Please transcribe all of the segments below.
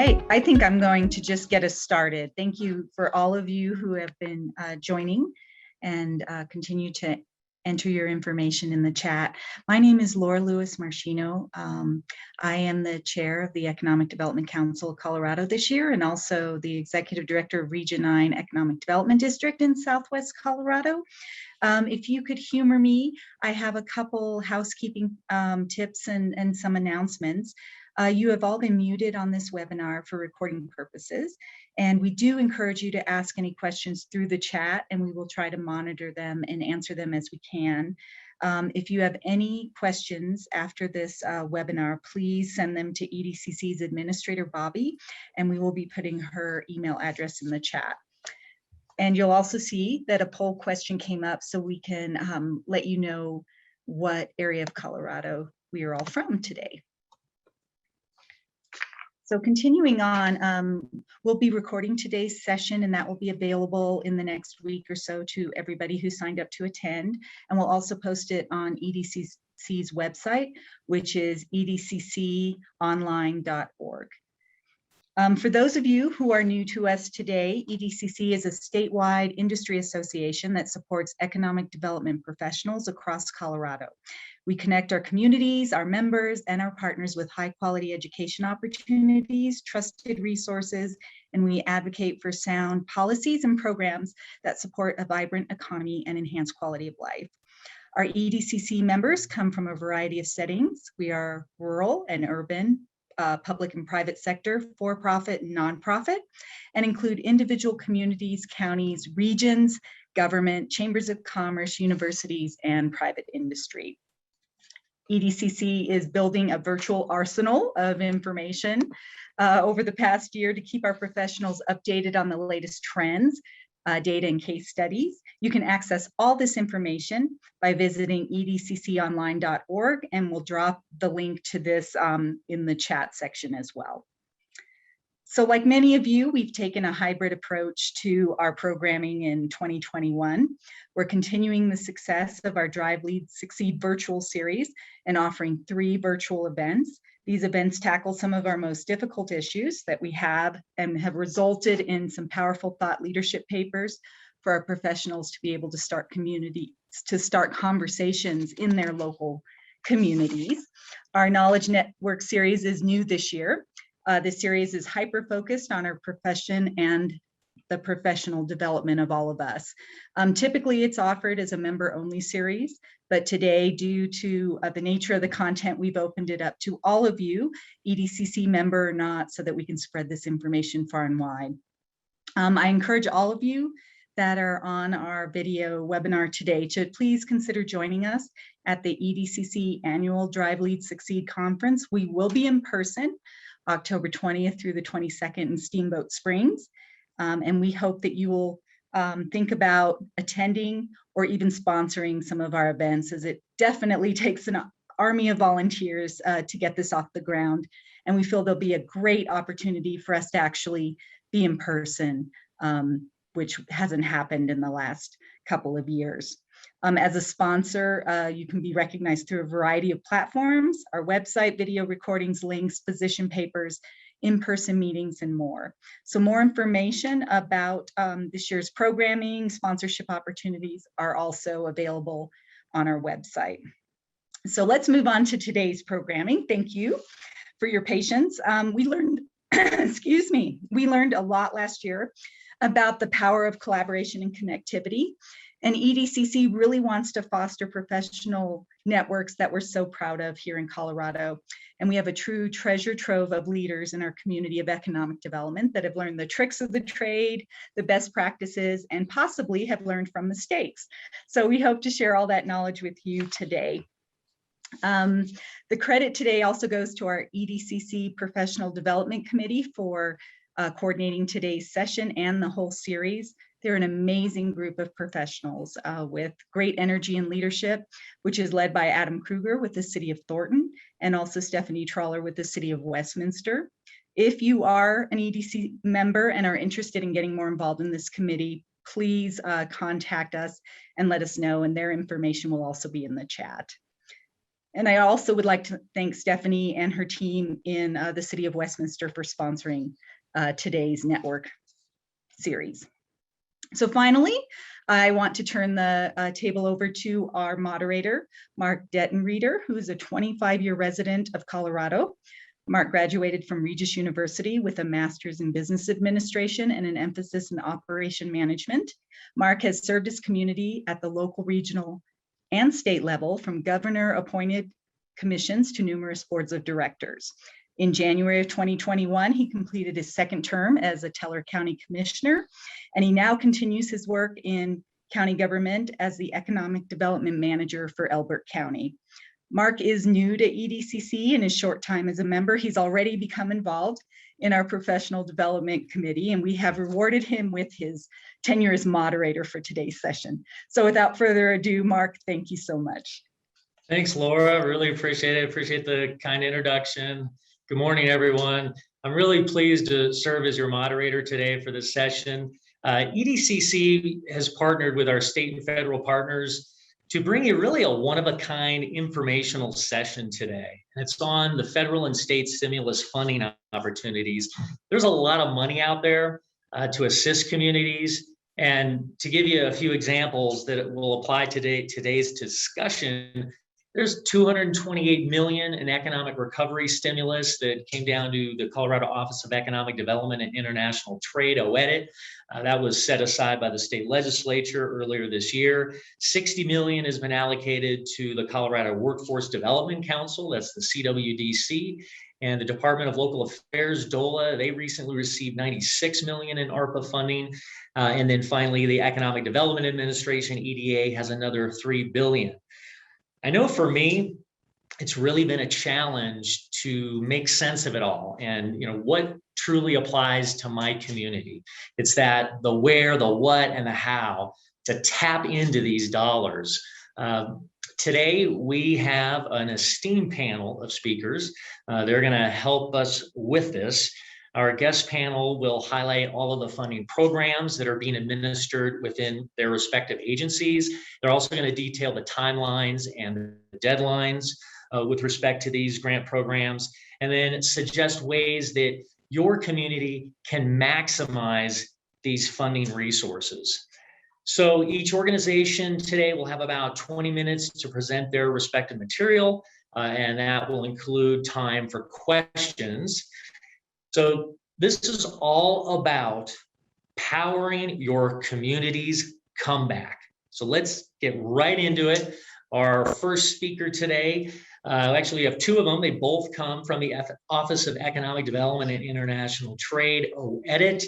right, I think I'm going to just get us started. Thank you for all of you who have been joining and continue to enter your information in the chat. My name is Laura Lewis Marcino. I am the chair of the Economic Development Council of Colorado this year, and also the executive director of Region 9 Economic Development District in Southwest Colorado. If you could humor me, I have a couple housekeeping tips and some announcements. You have all been muted on this webinar for recording purposes, and we do encourage you to ask any questions through the chat, and we will try to monitor them and answer them as we can. If you have any questions after this webinar, please send them to EDCC's administrator, Bobby, and we will be putting her email address in the chat. And you'll also see that a poll question came up, so we can let you know what area of Colorado we are all from today. So continuing on, we'll be recording today's session, and that will be available in the next week or so to everybody who signed up to attend. And we'll also post it on EDCC's website, which is edcconline.org. For those of you who are new to us today, EDCC is a statewide industry association that supports economic development professionals across Colorado. We connect our communities, our members, and our partners with high-quality education opportunities, trusted resources, and we advocate for sound policies and programs that support a vibrant economy and enhance quality of life. Our EDCC members come from a variety of settings. We are rural and urban, public and private sector, for-profit and nonprofit, and include individual communities, counties, regions, government, chambers of commerce, universities, and private industry. EDCC is building a virtual arsenal of information over the past year to keep our professionals updated on the latest trends, data, and case studies. You can access all this information by visiting edcconline.org, and we'll drop the link to this in the chat section as well. So like many of you, we've taken a hybrid approach to our programming in 2021. We're continuing the success of our Drive, Lead, Succeed virtual series and offering 3 virtual events. These events tackle some of our most difficult issues that we have and have resulted in some powerful thought leadership papers for our professionals to be able to start conversations in their local communities. Our Knowledge Network series is new this year. This series is hyper-focused on our profession and the professional development of all of us. Typically, it's offered as a member-only series, but today, due to the nature of the content, we've opened it up to all of you, EDCC member or not, so that we can spread this information far and wide. I encourage all of you that are on our video webinar today to please consider joining us at the EDCC Annual Drive, Lead, Succeed Conference. We will be in person October 20th through the 22nd in Steamboat Springs. And we hope that you will think about attending or even sponsoring some of our events, as it definitely takes an army of volunteers to get this off the ground. And we feel there'll be a great opportunity for us to actually be in person, which hasn't happened in the last couple of years. As a sponsor, you can be recognized through a variety of platforms, our website, video recordings, links, position papers, in-person meetings, and more. So more information about this year's programming, sponsorship opportunities are also available on our website. So let's move on to today's programming. Thank you for your patience. We learned, excuse me, we learned a lot last year about the power of collaboration and connectivity. And EDCC really wants to foster professional networks that we're so proud of here in Colorado. And we have a true treasure trove of leaders in our community of economic development that have learned the tricks of the trade, the best practices, and possibly have learned from mistakes. So we hope to share all that knowledge with you today. The credit today also goes to our EDCC Professional Development Committee for coordinating today's session and the whole series. They're an amazing group of professionals with great energy and leadership, which is led by Adam Kruger with the City of Thornton and also Stephanie Trawler with the City of Westminster. If you are an EDC member and are interested in getting more involved in this committee, please contact us and let us know, and their information will also be in the chat. And I also would like to thank Stephanie and her team in the City of Westminster for sponsoring today's network series. So finally, I want to turn the table over to our moderator, Mark Dettenreeder, who is a 25-year resident of Colorado. Mark graduated from Regis University with a master's in business administration and an emphasis in operation management. Mark has served his community at the local, regional, and state level, from governor-appointed commissions to numerous boards of directors. In January of 2021, he completed his second term as a Teller County Commissioner, and he now continues his work in county government as the Economic Development Manager for Elbert County. Mark is new to EDCC in his short time as a member. He's already become involved in our Professional Development Committee, and we have rewarded him with his tenure as moderator for today's session. So without further ado, Mark, thank you so much. Thanks, Laura. Really appreciate it. Appreciate the kind introduction. Good morning, everyone. I'm really pleased to serve as your moderator today for this session. EDCC has partnered with our state and federal partners to bring you really a one-of-a-kind informational session today. And it's on the federal and state stimulus funding opportunities. There's a lot of money out there to assist communities. And to give you a few examples that will apply to today's discussion, there's $228 million in economic recovery stimulus that came down to the Colorado Office of Economic Development and International Trade, OEDIT. That was set aside by the state legislature earlier this year. $60 million has been allocated to the Colorado Workforce Development Council, that's the CWDC, and the Department of Local Affairs, DOLA. They recently received $96 million in ARPA funding. And then finally, the Economic Development Administration, EDA, has another $3 billion. I know for me, it's really been a challenge to make sense of it all and what truly applies to my community. It's that the where, the what, and the how to tap into these dollars. Today, we have an esteemed panel of speakers. They're going to help us with this. Our guest panel will highlight all of the funding programs that are being administered within their respective agencies. They're also going to detail the timelines and the deadlines with respect to these grant programs, and then suggest ways that your community can maximize these funding resources. So each organization today will have about 20 minutes to present their respective material, and that will include time for questions. So this is all about powering your community's comeback. So let's get right into it. Our first speaker today, actually we have two of them. They both come from the Office of Economic Development and International Trade, OEDIT.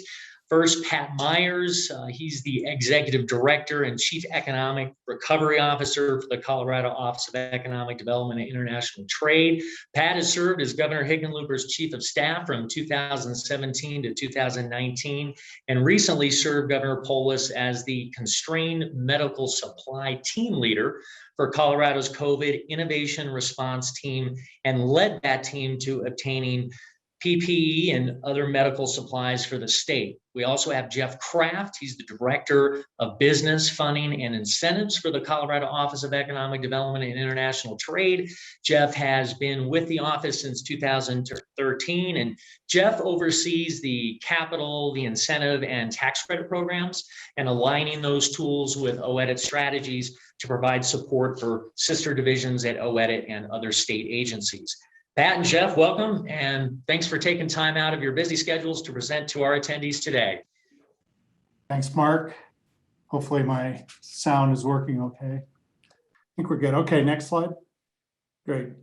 First, Pat Myers. He's the Executive Director and Chief Economic Recovery Officer for the Colorado Office of Economic Development and International Trade. Pat has served as Governor Hickenlooper's Chief of Staff from 2017 to 2019, and recently served Governor Polis as the Constrained Medical Supply Team Leader for Colorado's COVID Innovation Response Team, and led that team to obtaining PPE and other medical supplies for the state. We also have Jeff Kraft. He's the Director of Business, Funding, and Incentives for the Colorado Office of Economic Development and International Trade. Jeff has been with the office since 2013, and Jeff oversees the capital, the incentive, and tax credit programs, and aligning those tools with OEDIT strategies to provide support for sister divisions at OEDIT and other state agencies. Pat and Jeff, welcome, and thanks for taking time out of your busy schedules to present to our attendees today. Thanks, Mark. Hopefully my sound is working okay. I think we're good. Okay, next slide. Great.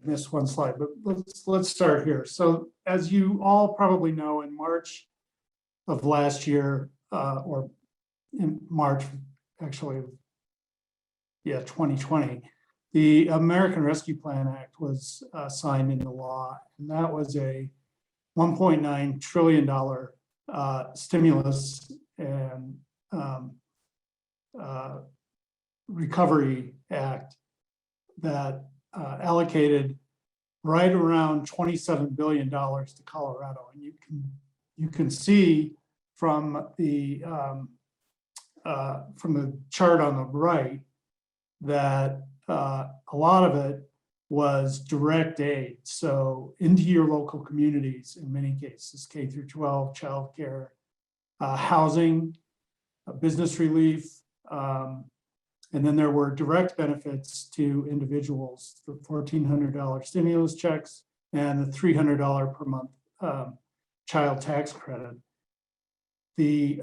Missed one slide, but let's start here. So as you all probably know, in March of last year, or in March, actually, yeah, 2020, the American Rescue Plan Act was signed into law, and that was a $1.9 trillion stimulus and recovery act that allocated right around $27 billion to Colorado, and you can see from the from the chart on the right, that a lot of it was direct aid. So into your local communities, in many cases, K through 12, childcare, housing, business relief, and then there were direct benefits to individuals, the $1,400 stimulus checks and the $300 per month child tax credit. The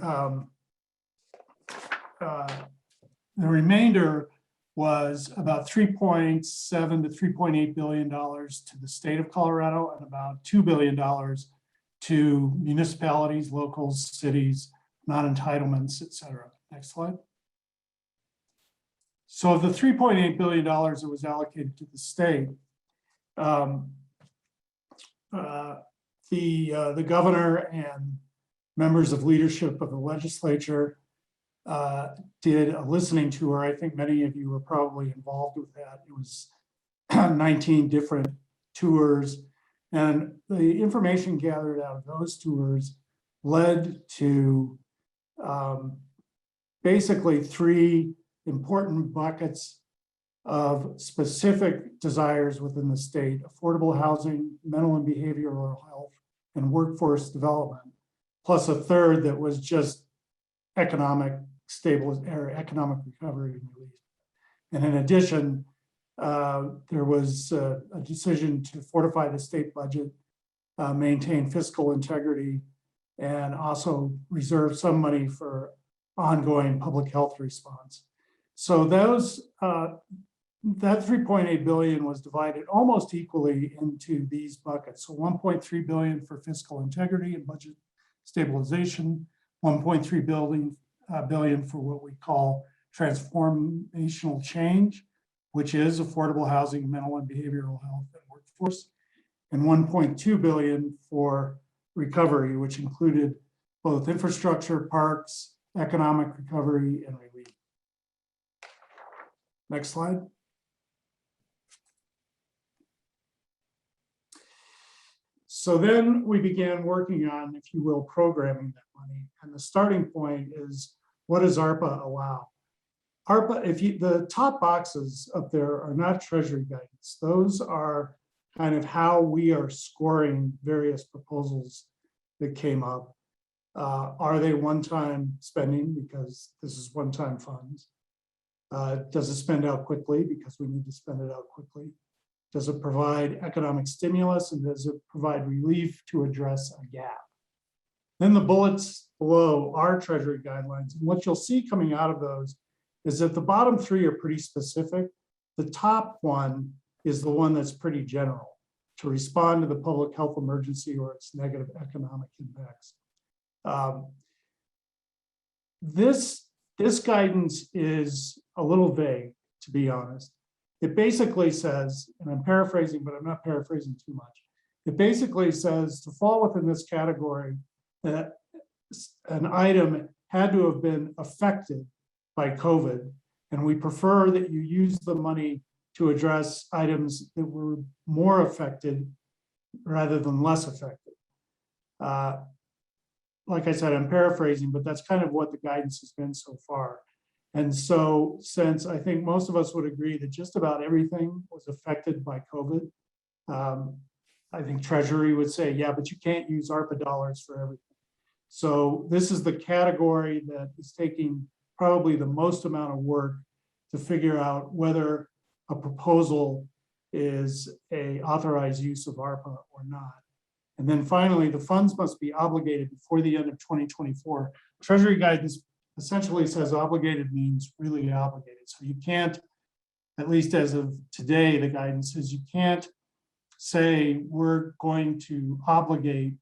remainder was about $3.7 to $3.8 billion to the state of Colorado and about $2 billion to municipalities, locals, cities, non-entitlements, et cetera. Next slide. So of the $3.8 billion that was allocated to the state, the governor and members of leadership of the legislature did a listening tour. I think many of you were probably involved with that. It was 19 different tours, and the information gathered out of those tours led to basically three important buckets of specific desires within the state: affordable housing, mental and behavioral health, and workforce development, plus a third that was just economic economic recovery and relief. And in addition, there was a decision to fortify the state budget, maintain fiscal integrity, and also reserve some money for ongoing public health response. So those that 3.8 billion was divided almost equally into these buckets. So 1.3 billion for fiscal integrity and budget stabilization, 1.3 billion for what we call transformational change, which is affordable housing, mental and behavioral health, and workforce, and 1.2 billion for recovery, which included both infrastructure, parks, economic recovery, and relief. Next slide. So then we began working on, if you will, programming that money. And the starting point is, what does ARPA allow? ARPA, the top boxes up there are not Treasury guidance. Those are kind of how we are scoring various proposals that came up. Are they one-time spending because this is one-time funds? Does it spend out quickly because we need to spend it out quickly? Does it provide economic stimulus, and does it provide relief to address a gap? Then the bullets below are Treasury guidelines. And what you'll see coming out of those is that the bottom three are pretty specific. The top one is the one that's pretty general, to respond to the public health emergency or its negative economic impacts. This guidance is a little vague, to be honest. It basically says, and I'm paraphrasing, but I'm not paraphrasing too much. It basically says to fall within this category, that an item had to have been affected by COVID, and we prefer that you use the money to address items that were more affected rather than less affected. Like I said, I'm paraphrasing, but that's kind of what the guidance has been so far. And so, since I think most of us would agree that just about everything was affected by COVID, I think Treasury would say, yeah, but you can't use ARPA dollars for everything. So this is the category that is taking probably the most amount of work to figure out whether a proposal is an authorized use of ARPA or not. And then finally, the funds must be obligated before the end of 2024. Treasury guidance essentially says obligated means really obligated. So you can't, at least as of today, the guidance is you can't say we're going to obligate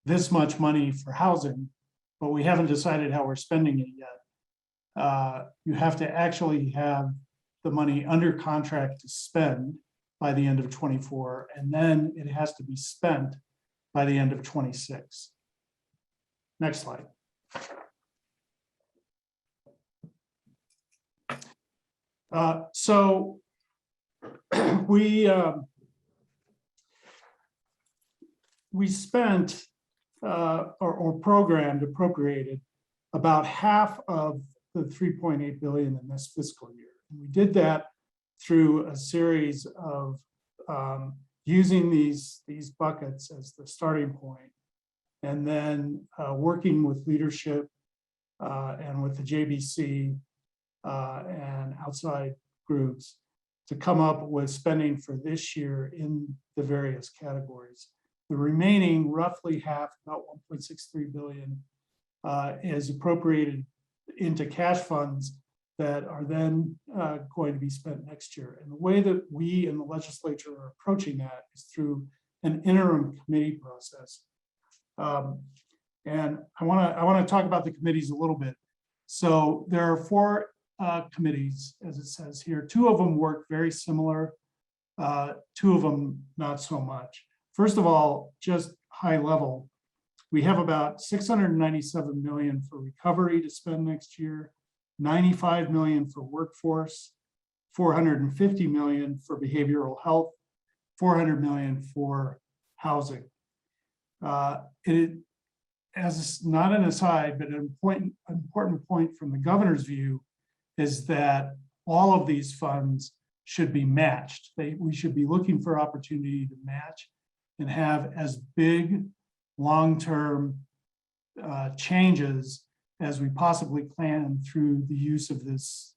this much money for housing, but we haven't decided how we're spending it yet. You have to actually have the money under contract to spend by the end of 24, and then it has to be spent by the end of 26. Next slide. So we spent or programmed, appropriated about half of the 3.8 billion in this fiscal year. And we did that through a series of using these buckets as the starting point, and then working with leadership and with the JBC and outside groups to come up with spending for this year in the various categories. The remaining roughly half, about 1.63 billion, is appropriated into cash funds that are then going to be spent next year. And the way that we in the legislature are approaching that is through an interim committee process. And I want to talk about the committees a little bit. So there are 4 committees, as it says here. 2 of them work very similar, 2 of them not so much. First of all, just high level, we have about 697 million for recovery to spend next year, 95 million for workforce, 450 million for behavioral health, 400 million for housing. As not an aside, but an important point from the governor's view is that all of these funds should be matched. We should be looking for opportunity to match and have as big long-term changes as we possibly can through the use of this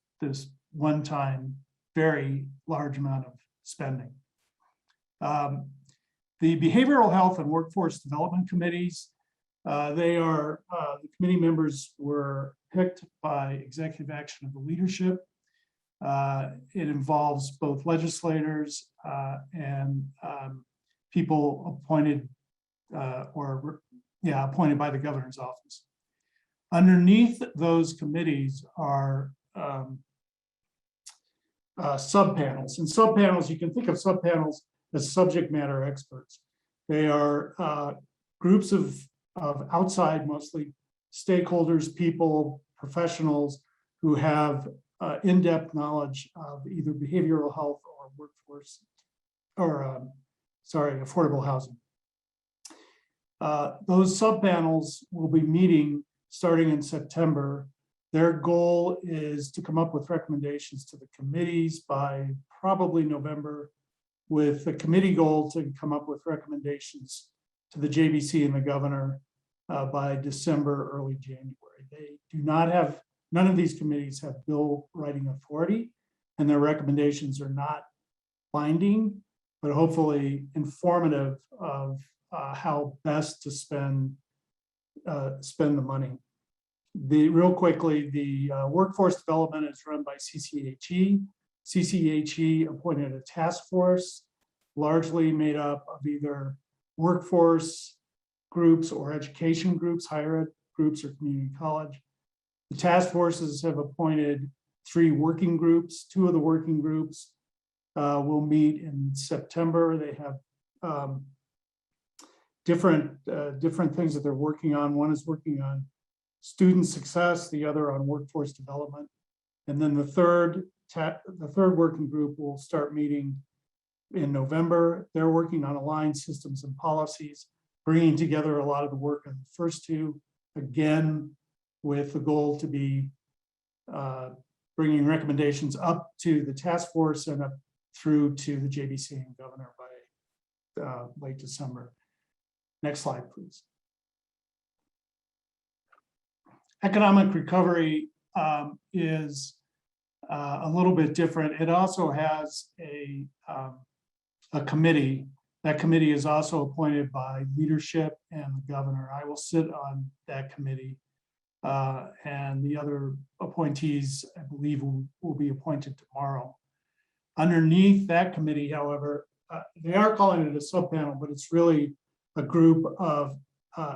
one-time, very large amount of spending. The behavioral health and workforce development committees, the committee members were picked by executive action of the leadership. It involves both legislators and people appointed appointed by the governor's office. Underneath those committees are subpanels. And subpanels, you can think of subpanels as subject matter experts. They are groups of outside, mostly stakeholders, people, professionals who have in-depth knowledge of either behavioral health or workforce, or affordable housing. Those subpanels will be meeting starting in September. Their goal is to come up with recommendations to the committees by probably November, with the committee goal to come up with recommendations to the JBC and the governor by December, early January. They do not have, none of these committees have bill writing authority, and their recommendations are not binding, but hopefully informative of how best to spend the money. Real quickly, the workforce development is run by CCHE. CCHE appointed a task force, largely made up of either workforce groups or education groups, higher ed groups, or community college. The task forces have appointed 3 working groups. 2 of the working groups will meet in September. They have different things that they're working on. One is working on student success, the other on workforce development. And then the third working group will start meeting in November. They're working on aligned systems and policies, bringing together a lot of the work of the first 2, again, with the goal to be bringing recommendations up to the task force and up through to the JBC and governor by late December. Next slide, please. Economic recovery is a little bit different. It also has a committee. That committee is also appointed by leadership and the governor. I will sit on that committee, and the other appointees, I believe, will be appointed tomorrow. Underneath that committee, however, they are calling it a subpanel, but it's really a group of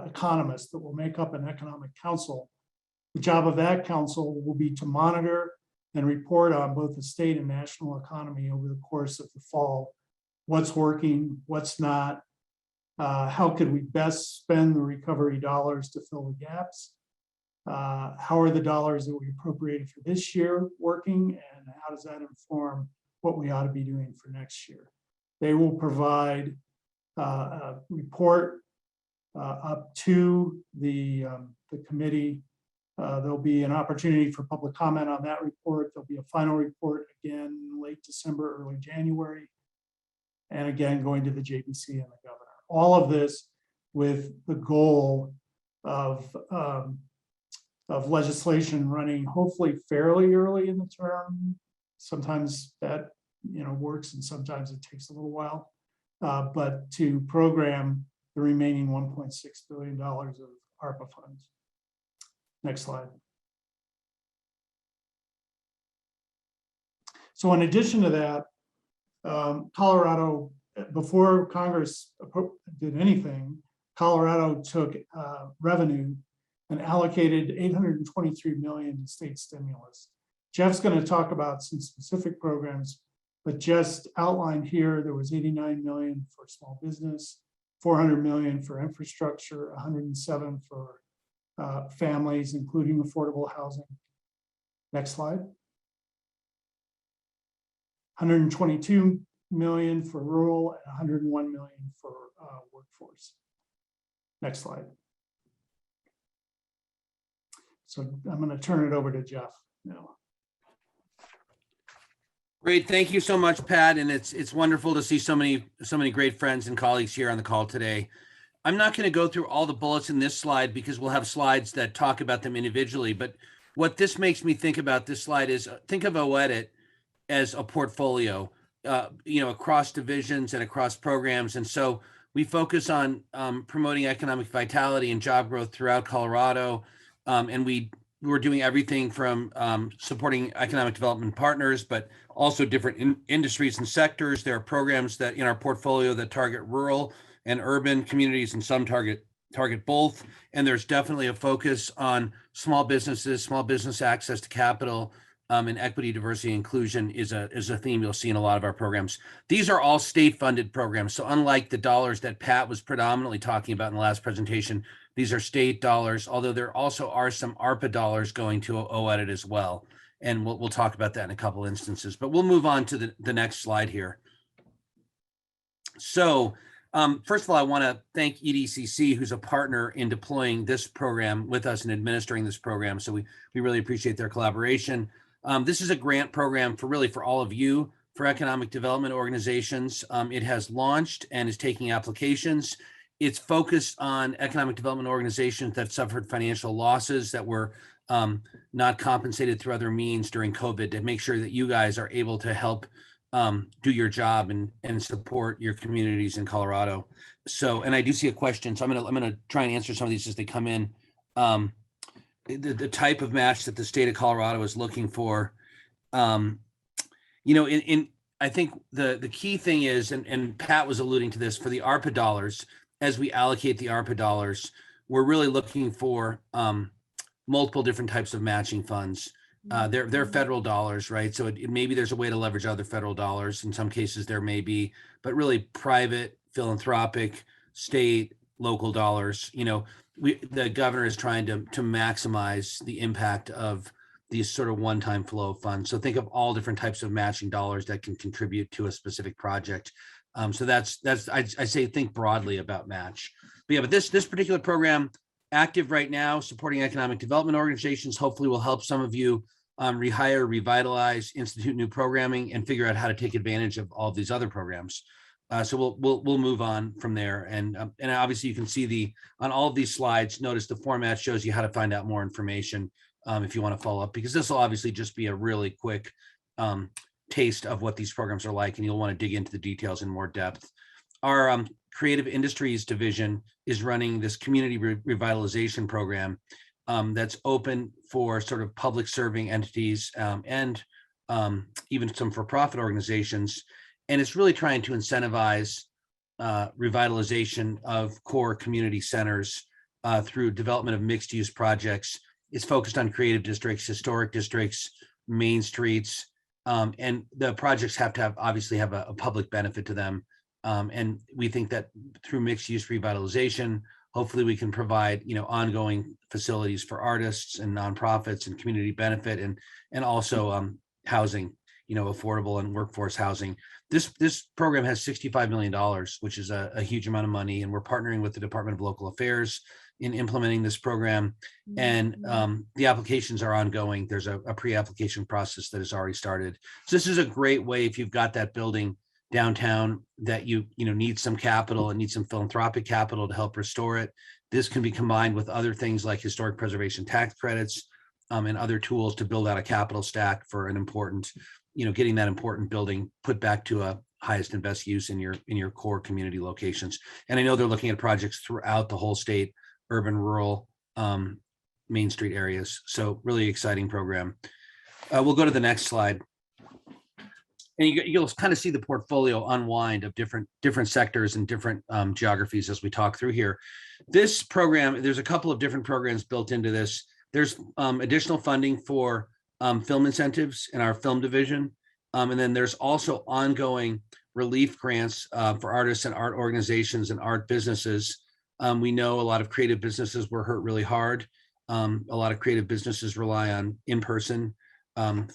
economists that will make up an economic council. The job of that council will be to monitor and report on both the state and national economy over the course of the fall. What's working, what's not, how could we best spend the recovery dollars to fill the gaps? How are the dollars that we appropriated for this year working, and how does that inform what we ought to be doing for next year? They will provide a report up to the committee There'll be an opportunity for public comment on that report. There'll be a final report again, late December, early January. And again, going to the JBC and the governor. All of this with the goal of legislation running hopefully fairly early in the term. Sometimes that works and sometimes it takes a little while. But to program the remaining $1.6 billion of ARPA funds. Next slide. So in addition to that, Colorado, before Congress did anything, Colorado took revenue and allocated $823 million in state stimulus. Jeff's going to talk about some specific programs, but just outlined here, there was $89 million for small business, $400 million for infrastructure, $107 for families, including affordable housing. Next slide. $122 million for rural and $101 million for workforce. Next slide. So I'm going to turn it over to Jeff now. Great, thank you so much, Pat. And it's wonderful to see so many great friends and colleagues here on the call today. I'm not going to go through all the bullets in this slide because we'll have slides that talk about them individually. But what this makes me think about this slide is think of OEDIT as a portfolio, across divisions and across programs. And so we focus on promoting economic vitality and job growth throughout Colorado. And we're doing everything from supporting economic development partners, but also different industries and sectors. There are programs that in our portfolio that target rural and urban communities, and some target both. And there's definitely a focus on small businesses, small business access to capital, and equity, diversity, inclusion is a theme you'll see in a lot of our programs. These are all state-funded programs. So unlike the dollars that Pat was predominantly talking about in the last presentation, these are state dollars, although there also are some ARPA dollars going to OEDIT as well. And we'll talk about that in a couple instances, but we'll move on to the next slide here. So first of all, I want to thank EDCC, who's a partner in deploying this program with us and administering this program. So we really appreciate their collaboration. This is a grant program for all of you, for economic development organizations. It has launched and is taking applications. It's focused on economic development organizations that suffered financial losses that were not compensated through other means during COVID, to make sure that you guys are able to help do your job and support your communities in Colorado. So, and I do see a question, so I'm gonna try and answer some of these as they come in. The type of match that the state of Colorado is looking for, I think the key thing is, and Pat was alluding to this, for the ARPA dollars, as we allocate the ARPA dollars, we're really looking for multiple different types of matching funds. They're federal dollars, right? So maybe there's a way to leverage other federal dollars. In some cases there may be, but really private, philanthropic, state, local dollars. The governor is trying to maximize the impact of these sort of one-time flow of funds. So think of all different types of matching dollars that can contribute to a specific project. So that's I say think broadly about match. But this particular program, active right now, supporting economic development organizations, hopefully will help some of you rehire, revitalize, institute new programming, and figure out how to take advantage of all of these other programs. So we'll move on from there. And obviously you can see on all of these slides, notice the format shows you how to find out more information if you want to follow up, because this will obviously just be a really quick taste of what these programs are like, and you'll want to dig into the details in more depth. Our creative industries division is running this community revitalization program that's open for sort of public serving entities and even some for-profit organizations. And it's really trying to incentivize revitalization of core community centers through development of mixed use projects. It's focused on creative districts, historic districts, main streets, and the projects have to obviously have a public benefit to them. And we think that through mixed use revitalization, hopefully we can provide, ongoing facilities for artists and nonprofits and community benefit, and also housing, affordable and workforce housing. This program has $65 million, which is a huge amount of money. And we're partnering with the Department of Local Affairs in implementing this program. And the applications are ongoing. There's a pre-application process that has already started. So this is a great way, if you've got that building downtown that you need some capital and need some philanthropic capital to help restore it. This can be combined with other things like historic preservation tax credits and other tools to build out a capital stack for an important, getting that important building put back to a highest and best use in your core community locations. And I know they're looking at projects throughout the whole state, urban, rural, Main Street areas. So really exciting program. We'll go to the next slide. And you'll kind of see the portfolio unwind of different sectors and different geographies as we talk through here. This program, there's a couple of different programs built into this. There's additional funding for film incentives in our film division. And then there's also ongoing relief grants for artists and art organizations and art businesses. We know a lot of creative businesses were hurt really hard. A lot of creative businesses rely on in-person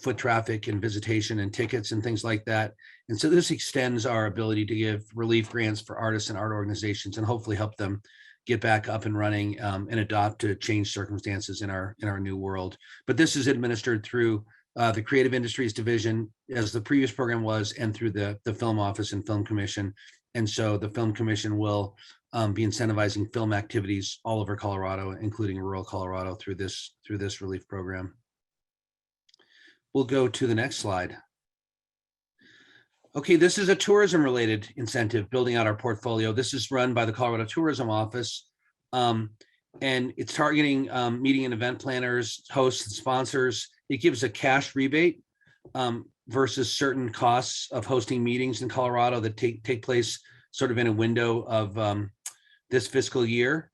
foot traffic and visitation and tickets and things like that. And so this extends our ability to give relief grants for artists and art organizations and hopefully help them get back up and running and adopt to change circumstances in our new world. But this is administered through the Creative Industries Division, as the previous program was, and through the Film Office and Film Commission. And so the Film Commission will be incentivizing film activities all over Colorado, including rural Colorado, through this relief program. We'll go to the next slide. Okay, this is a tourism-related incentive, building out our portfolio. This is run by the Colorado Tourism Office, and it's targeting meeting and event planners, hosts, and sponsors. It gives a cash rebate versus certain costs of hosting meetings in Colorado that take place sort of in a window of this fiscal year.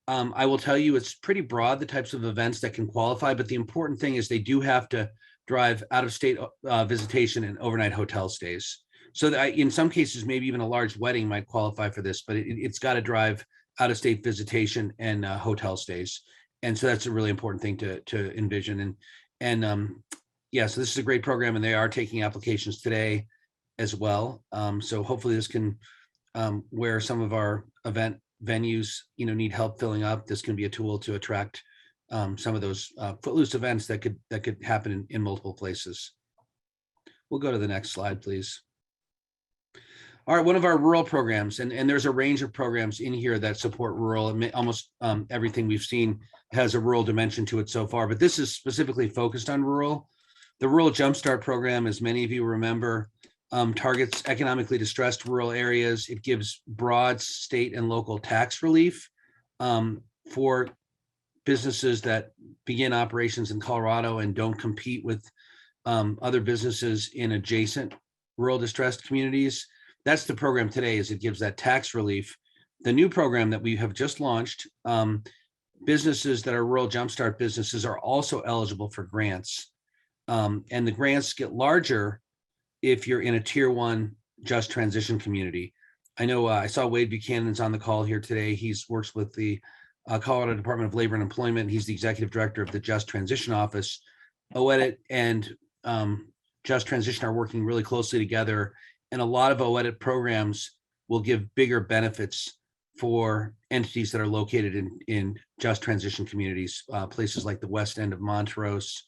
I will tell you, it's pretty broad, the types of events that can qualify, but the important thing is they do have to drive out-of-state visitation and overnight hotel stays. So that in some cases, maybe even a large wedding might qualify for this, but it's got to drive out-of-state visitation and hotel stays. And so that's a really important thing to envision. Yeah, so this is a great program, and they are taking applications today as well. So hopefully this can, where some of our event venues, need help filling up, this can be a tool to attract some of those footloose events that could happen in multiple places. We'll go to the next slide, please. All right, one of our rural programs, and there's a range of programs in here that support rural, and almost everything we've seen has a rural dimension to it so far, but this is specifically focused on rural. The Rural Jumpstart program, as many of you remember, targets economically distressed rural areas. It gives broad state and local tax relief for businesses that begin operations in Colorado and don't compete with other businesses in adjacent rural distressed communities. That's the program today, is it gives that tax relief. The new program that we have just launched, businesses that are Rural Jumpstart businesses are also eligible for grants. And the grants get larger if you're in a tier 1 just transition community. I know I saw Wade Buchanan's on the call here today. He's works with the Colorado Department of Labor and Employment. He's the executive director of the Just Transition Office. OEDIT and Just Transition are working really closely together, and a lot of OEDIT programs will give bigger benefits for entities that are located in just transition communities, places like the west end of Montrose,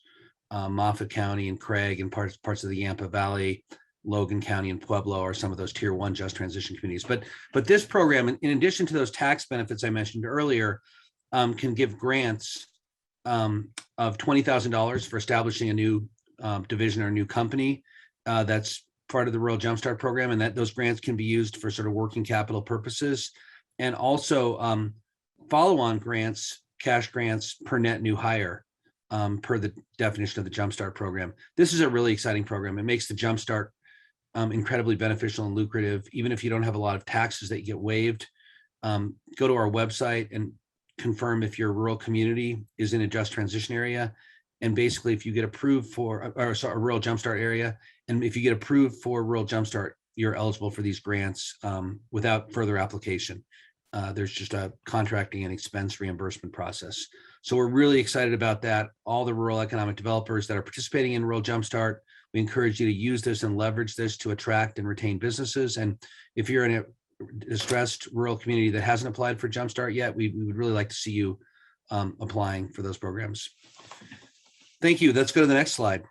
Moffat County and Craig, and parts of the Yampa Valley, Logan County and Pueblo are some of those tier 1 just transition communities. But this program, in addition to those tax benefits I mentioned earlier, can give grants of $20,000 for establishing a new division or a new company that's part of the Rural Jumpstart program, and that those grants can be used for sort of working capital purposes, and also follow-on grants, cash grants per net new hire, per the definition of the Jumpstart program. This is a really exciting program. It makes the Jumpstart incredibly beneficial and lucrative, even if you don't have a lot of taxes that you get waived. Go to our website and confirm if your rural community is in a just transition area. And basically, if you get approved for a rural Jumpstart area, and if you get approved for rural Jumpstart, you're eligible for these grants without further application. There's just a contracting and expense reimbursement process. So we're really excited about that. All the rural economic developers that are participating in Rural Jumpstart, we encourage you to use this and leverage this to attract and retain businesses. And if you're in a distressed rural community that hasn't applied for Jumpstart yet, we would really like to see you applying for those programs. Thank you. Let's go to the next slide.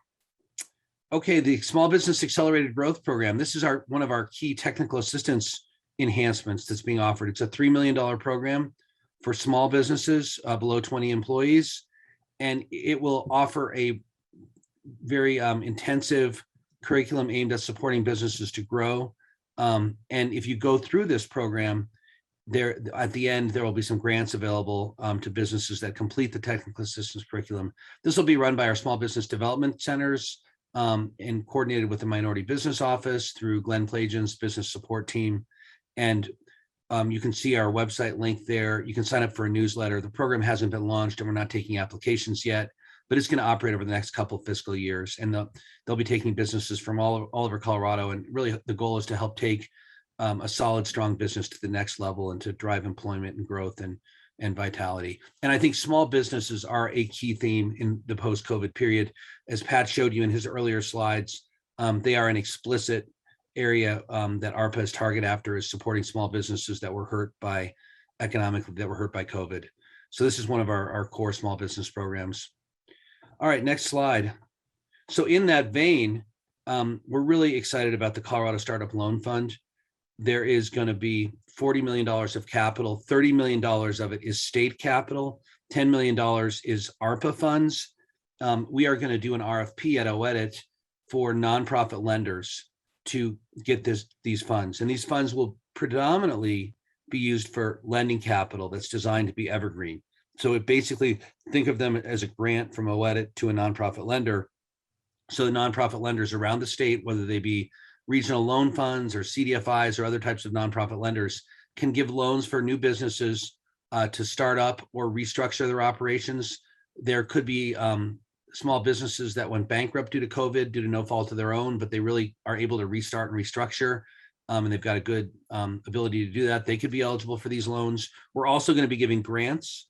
Okay, the Small Business Accelerated Growth Program. This is one of our key technical assistance enhancements that's being offered. It's a $3 million program for small businesses below 20 employees, and it will offer a very intensive curriculum aimed at supporting businesses to grow. And if you go through this program, there at the end, there will be some grants available to businesses that complete the technical assistance curriculum. This will be run by our small business development centers and coordinated with the Minority Business Office through Glenn Plagen's business support team. And you can see our website link there. You can sign up for a newsletter. The program hasn't been launched and we're not taking applications yet, but it's going to operate over the next couple of fiscal years. And they'll be taking businesses from all over Colorado. And really the goal is to help take a solid, strong business to the next level and to drive employment and growth and vitality. And I think small businesses are a key theme in the post-COVID period. As Pat showed you in his earlier slides, they are an explicit area that ARPA is target after, is supporting small businesses that were hurt by COVID. So this is one of our core small business programs. All right, next slide. So in that vein, we're really excited about the Colorado Startup Loan Fund. There is going to be $40 million of capital. $30 million of it is state capital. $10 million is ARPA funds. We are going to do an RFP at OEDIT for nonprofit lenders to get these funds. And these funds will predominantly be used for lending capital that's designed to be evergreen. So it basically, think of them as a grant from OEDIT to a nonprofit lender. So the nonprofit lenders around the state, whether they be regional loan funds or CDFIs or other types of nonprofit lenders, can give loans for new businesses to start up or restructure their operations. There could be small businesses that went bankrupt due to COVID, due to no fault of their own, but they really are able to restart and restructure, and they've got a good ability to do that. They could be eligible for these loans. We're also going to be giving grants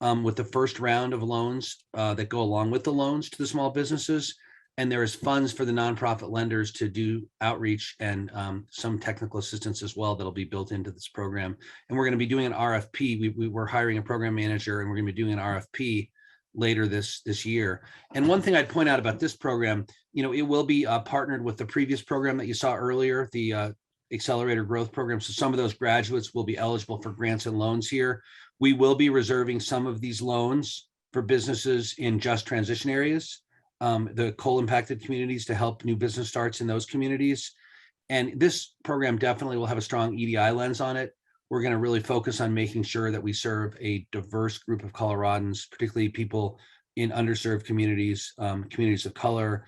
with the first round of loans that go along with the loans to the small businesses. And there is funds for the nonprofit lenders to do outreach and some technical assistance as well that'll be built into this program. And we're going to be doing an RFP. We're hiring a program manager, and we're going to be doing an RFP later this year. And one thing I'd point out about this program, it will be partnered with the previous program that you saw earlier, the Accelerator Growth Program. So some of those graduates will be eligible for grants and loans here. We will be reserving some of these loans for businesses in just transition areas, the coal impacted communities, to help new business starts in those communities. And this program definitely will have a strong EDI lens on it. We're going to really focus on making sure that we serve a diverse group of Coloradans, particularly people in underserved communities, communities of color,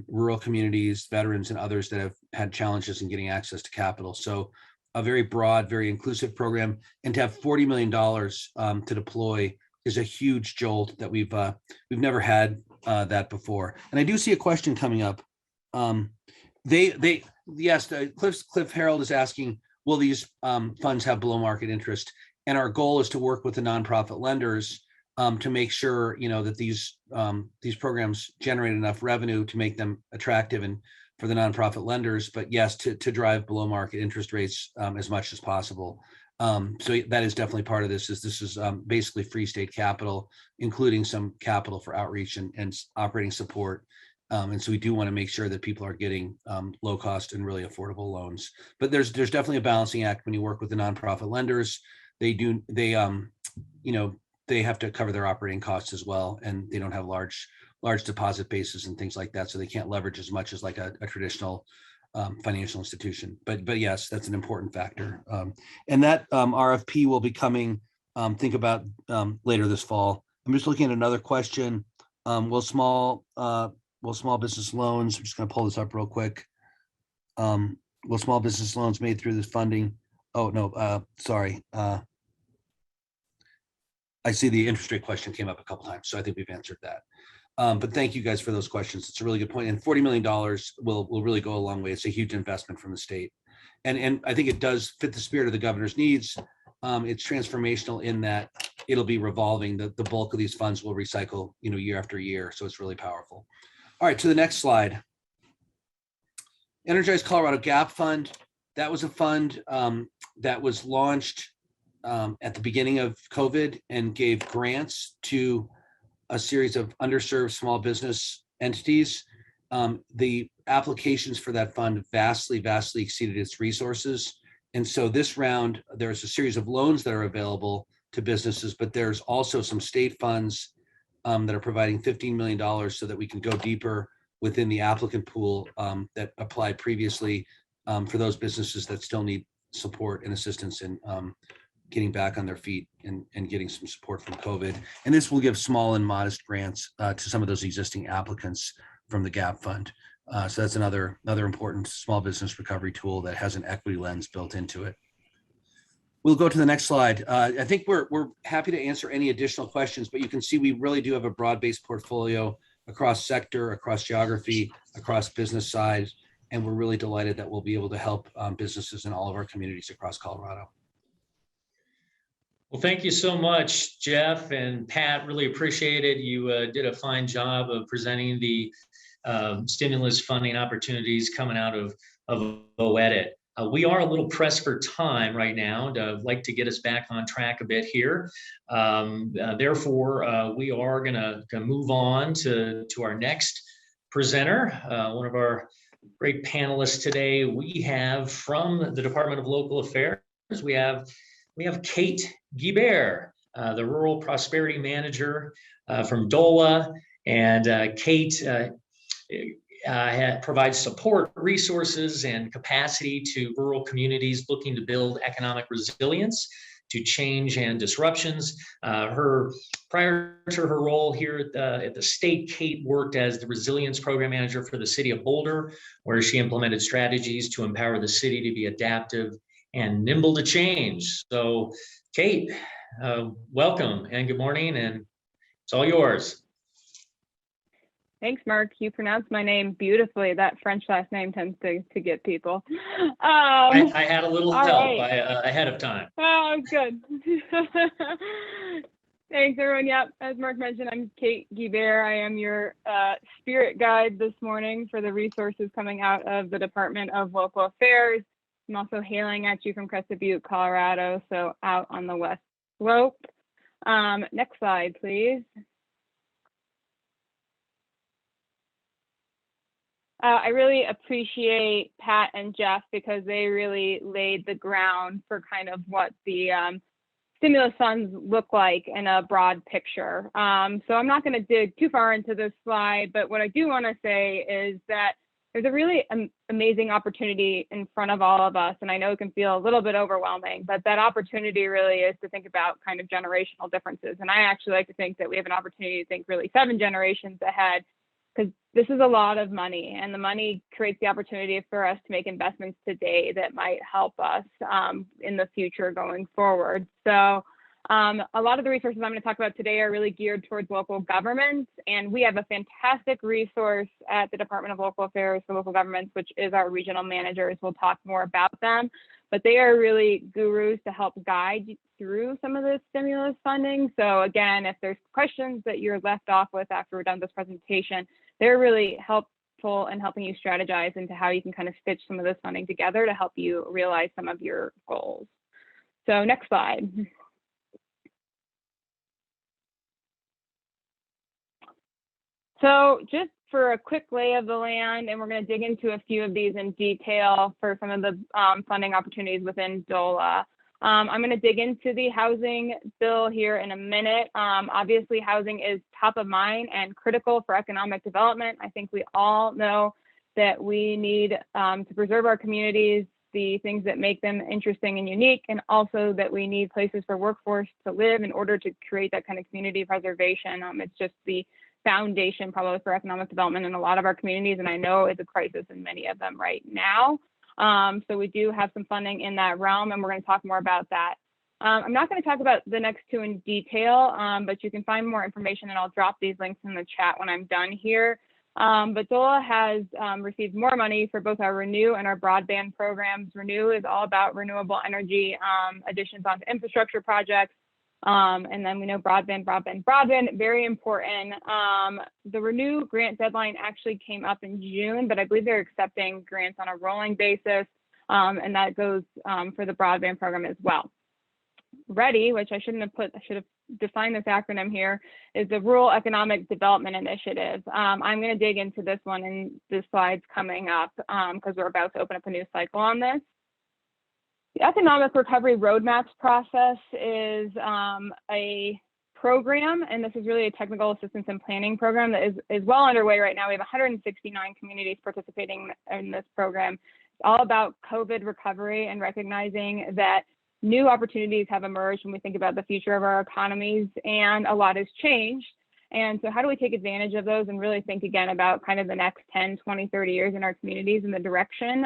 rural communities, veterans, and others that have had challenges in getting access to capital. So a very broad, very inclusive program, and to have $40 million to deploy is a huge jolt that we've never had that before. And I do see a question coming up. Yes, Cliff Harold is asking, will these funds have below market interest? And our goal is to work with the nonprofit lenders to make sure that these programs generate enough revenue to make them attractive and for the nonprofit lenders, but yes, to drive below market interest rates as much as possible. So that is definitely part of this. This is basically free state capital, including some capital for outreach and operating support. And so we do want to make sure that people are getting low cost and really affordable loans. But there's definitely a balancing act when you work with the nonprofit lenders. They have to cover their operating costs as well, and they don't have large deposit bases and things like that, so they can't leverage as much as like a traditional financial institution. But yes, that's an important factor. And that RFP will be coming, think about later this fall. I'm just looking at another question. Will small business loans, I'm just going to pull this up real quick. Will small business loans made through this funding? Oh, no, sorry. I see the interest rate question came up a couple times, so I think we've answered that. But thank you guys for those questions. It's a really good point. And $40 million will really go a long way. It's a huge investment from the state. And I think it does fit the spirit of the governor's needs. It's transformational in that it'll be revolving. The bulk of these funds will recycle, year after year. So it's really powerful. All right, to the next slide. Energize Colorado Gap Fund. that was a fund that was launched at the beginning of COVID and gave grants to a series of underserved small business entities. The applications for that fund vastly exceeded its resources. And so this round, there's a series of loans that are available to businesses, but there's also some state funds that are providing $15 million so that we can go deeper within the applicant pool that applied previously for those businesses that still need support and assistance in getting back on their feet and getting some support from COVID. And this will give small and modest grants to some of those existing applicants from the GAP fund. So that's another important small business recovery tool that has an equity lens built into it. We'll go to the next slide. I think we're happy to answer any additional questions, but you can see we really do have a broad-based portfolio across sector, across geography, across business size, and we're really delighted that we'll be able to help businesses in all of our communities across Colorado. Well, thank you so much, Jeff and Pat. Really appreciate it. You did a fine job of presenting the stimulus funding opportunities coming out of OEDIT. We are a little pressed for time right now. I'd like to get us back on track a bit here. Therefore, we are going to move on to our next presenter, one of our great panelists today. We have from the Department of Local Affairs, we have Kate Guibert, the Rural Prosperity Manager from DOLA, and Kate provides support, resources, and capacity to rural communities looking to build economic resilience to change and disruptions. Prior to her role here at the state, Kate worked as the Resilience Program Manager for the City of Boulder, where she implemented strategies to empower the city to be adaptive and nimble to change. So, Kate, welcome and good morning, and it's all yours. Thanks, Mark. You pronounced my name beautifully. That French last name tends to get people. I had a little help right. ahead of time. Oh, good. Thanks, everyone. Yep, as Mark mentioned, I'm Kate Guibert. I am your spirit guide this morning for the resources coming out of the Department of Local Affairs. I'm also hailing at you from Crested Butte, Colorado, so out on the West Slope. Next slide, please. I really appreciate Pat and Jeff because they really laid the ground for kind of what the stimulus funds look like in a broad picture. So I'm not going to dig too far into this slide, but what I do want to say is that there's a really amazing opportunity in front of all of us. And I know it can feel a little bit overwhelming, but that opportunity really is to think about kind of generational differences. And I actually like to think that we have an opportunity to think really 7 generations ahead, because this is a lot of money, and the money creates the opportunity for us to make investments today that might help us in the future going forward. So a lot of the resources I'm going to talk about today are really geared towards local governments, and we have a fantastic resource at the Department of Local Affairs for local governments, which is our regional managers. We'll talk more about them, but they are really gurus to help guide through some of the stimulus funding. So again, if there's questions that you're left off with after we're done this presentation, they're really helpful in helping you strategize into how you can kind of stitch some of this funding together to help you realize some of your goals. So next slide. So just for a quick lay of the land, and we're going to dig into a few of these in detail for some of the funding opportunities within DOLA. I'm going to dig into the housing bill here in a minute. Obviously, housing is top of mind and critical for economic development. I think we all know that we need to preserve our communities, the things that make them interesting and unique, and also that we need places for workforce to live in order to create that kind of community preservation. It's just the foundation probably for economic development in a lot of our communities, and I know it's a crisis in many of them right now. So we do have some funding in that realm, and we're going to talk more about that. I'm not going to talk about the next 2 in detail, but you can find more information, and I'll drop these links in the chat when I'm done here. But DOLA has received more money for both our Renew and our broadband programs. Renew is all about renewable energy additions onto infrastructure projects. And then we know broadband, very important. The Renew grant deadline actually came up in June, but I believe they're accepting grants on a rolling basis. And that goes for the broadband program as well. READY, which I should have defined this acronym here, is the Rural Economic Development Initiative. I'm going to dig into this one in the slides coming up because we're about to open up a new cycle on this. The Economic Recovery Roadmaps process is a program, and this is really a technical assistance and planning program that is well underway right now. We have 169 communities participating in this program. It's all about COVID recovery and recognizing that new opportunities have emerged when we think about the future of our economies, and a lot has changed. And so how do we take advantage of those and really think again about kind of the next 10, 20, 30 years in our communities and the direction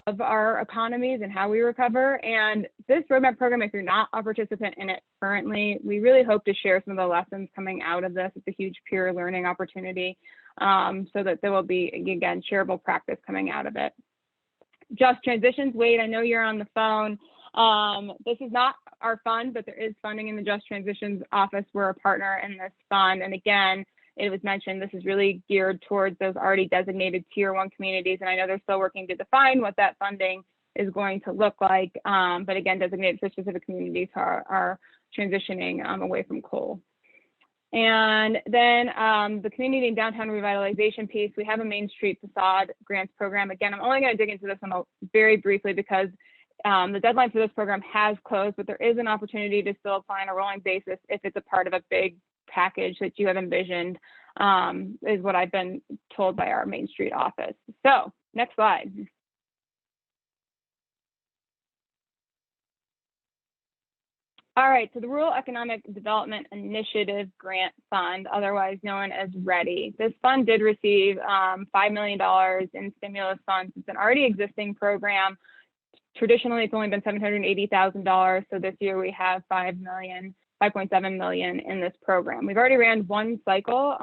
of our economies and how we recover. And this roadmap program, if you're not a participant in it currently, we really hope to share some of the lessons coming out of this. It's a huge peer learning opportunity so that there will be, again, shareable practice coming out of it. Just Transitions, Wade, I know you're on the phone. This is not our fund, but there is funding in the Just Transitions office. We're a partner in this fund. And again, it was mentioned, this is really geared towards those already designated tier 1 communities. And I know they're still working to define what that funding is going to look like. But again, designated for specific communities are transitioning away from coal. And then the community and downtown revitalization piece, we have a Main Street Facade grants program. Again, I'm only going to dig into this one very briefly because the deadline for this program has closed, but there is an opportunity to still apply on a rolling basis if it's a part of a big package that you have envisioned, is what I've been told by our Main Street office. So next slide. All right, so the Rural Economic Development Initiative Grant Fund, otherwise known as READY. This fund did receive $5 million in stimulus funds. It's an already existing program. Traditionally, it's only been $780,000. So this year we have $5.7 million in this program. We've already ran one cycle.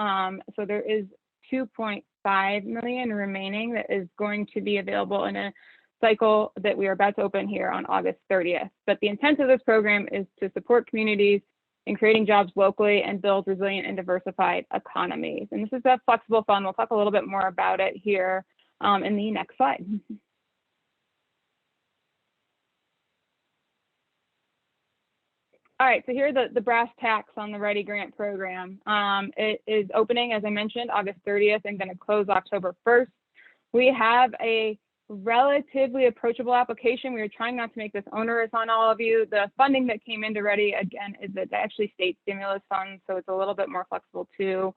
So there is $2.5 million remaining that is going to be available in a cycle that we are about to open here on August 30th. But the intent of this program is to support communities in creating jobs locally and build resilient and diversified economies. And this is a flexible fund. We'll talk a little bit more about it here in the next slide. All right, so here are the brass tacks on the READY grant program. It is opening, as I mentioned, August 30th and going to close October 1st. We have a relatively approachable application. We are trying not to make this onerous on all of you. The funding that came into READY, again, is that actually state stimulus funds, so it's a little bit more flexible too.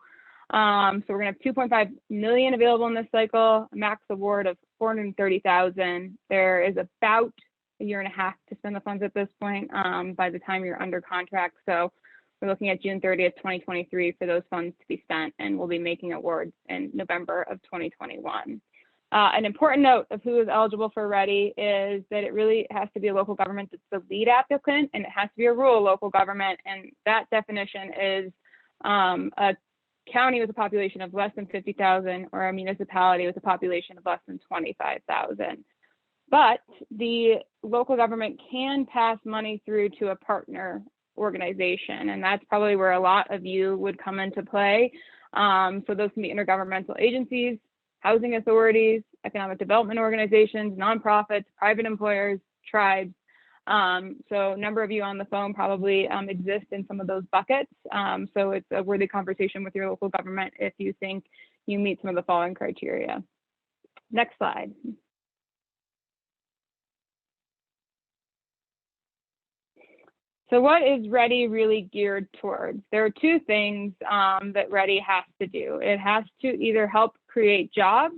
So we're going to have $2.5 million available in this cycle, a max award of $430,000. There is about a year and a half to spend the funds at this point by the time you're under contract. So we're looking at June 30th, 2023 for those funds to be spent, and we'll be making awards in November of 2021. An important note of who is eligible for READY is that it really has to be a local government that's the lead applicant, and it has to be a rural local government. And that definition is a county with a population of less than 50,000 or a municipality with a population of less than 25,000. But the local government can pass money through to a partner organization, and that's probably where a lot of you would come into play. So those can be intergovernmental agencies, housing authorities, economic development organizations, nonprofits, private employers, tribes. So a number of you on the phone probably exist in some of those buckets. So it's a worthy conversation with your local government if you think you meet some of the following criteria. Next slide. So what is READY really geared towards? There are two things that READY has to do. It has to either help create jobs,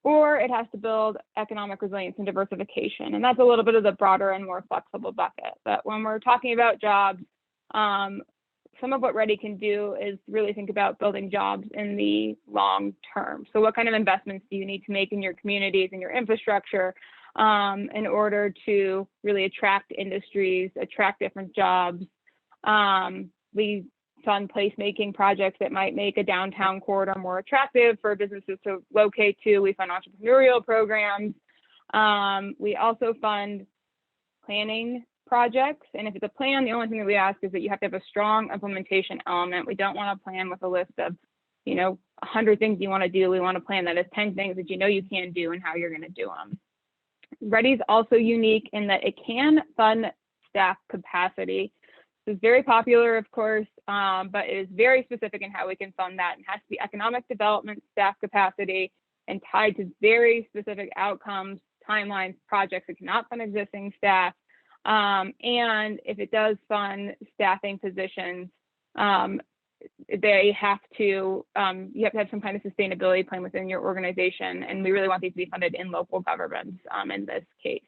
or it has to build economic resilience and diversification. And that's a little bit of the broader and more flexible bucket. But when we're talking about jobs, some of what READY can do is really think about building jobs in the long term. So what kind of investments do you need to make in your communities and your infrastructure in order to really attract industries, attract different jobs? We fund placemaking projects that might make a downtown corridor more attractive for businesses to locate to. We fund entrepreneurial programs. We also fund planning projects. And if it's a plan, the only thing that we ask is that you have to have a strong implementation element. We don't want to plan with a list of, 100 things you want to do. We want a plan that has 10 things that you know you can do and how you're going to do them. Ready is also unique in that it can fund staff capacity. This is very popular, of course, but it is very specific in how we can fund that. It has to be economic development staff capacity and tied to very specific outcomes, timelines, projects. It cannot fund existing staff. And if it does fund staffing positions, they have to, you have to have some kind of sustainability plan within your organization. And we really want these to be funded in local governments in this case.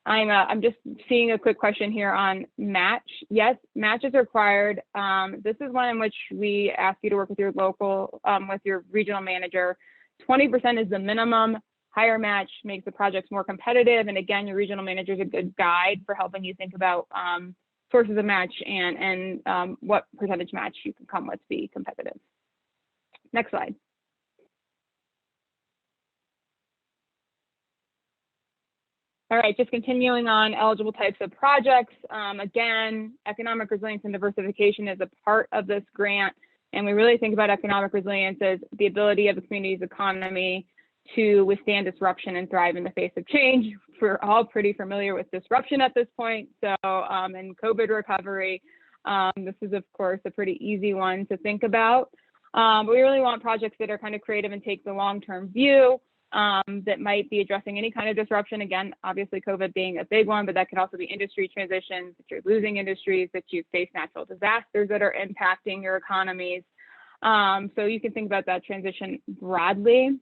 I'm just seeing a quick question here on match. Yes, match is required. This is one in which we ask you to work with your local, with your regional manager. 20% is the minimum. Higher match makes the projects more competitive. And again, your regional manager is a good guide for helping you think about sources of match and what percentage match you can come with to be competitive. Next slide. All right, just continuing on eligible types of projects. Again, economic resilience and diversification is a part of this grant. And we really think about economic resilience as the ability of the community's economy to withstand disruption and thrive in the face of change. We're all pretty familiar with disruption at this point. So in COVID recovery, this is of course a pretty easy one to think about. But we really want projects that are kind of creative and take the long-term view, that might be addressing any kind of disruption. Again, obviously COVID being a big one, but that could also be industry transitions, that you're losing industries, that you face natural disasters that are impacting your economies. So you can think about that transition broadly.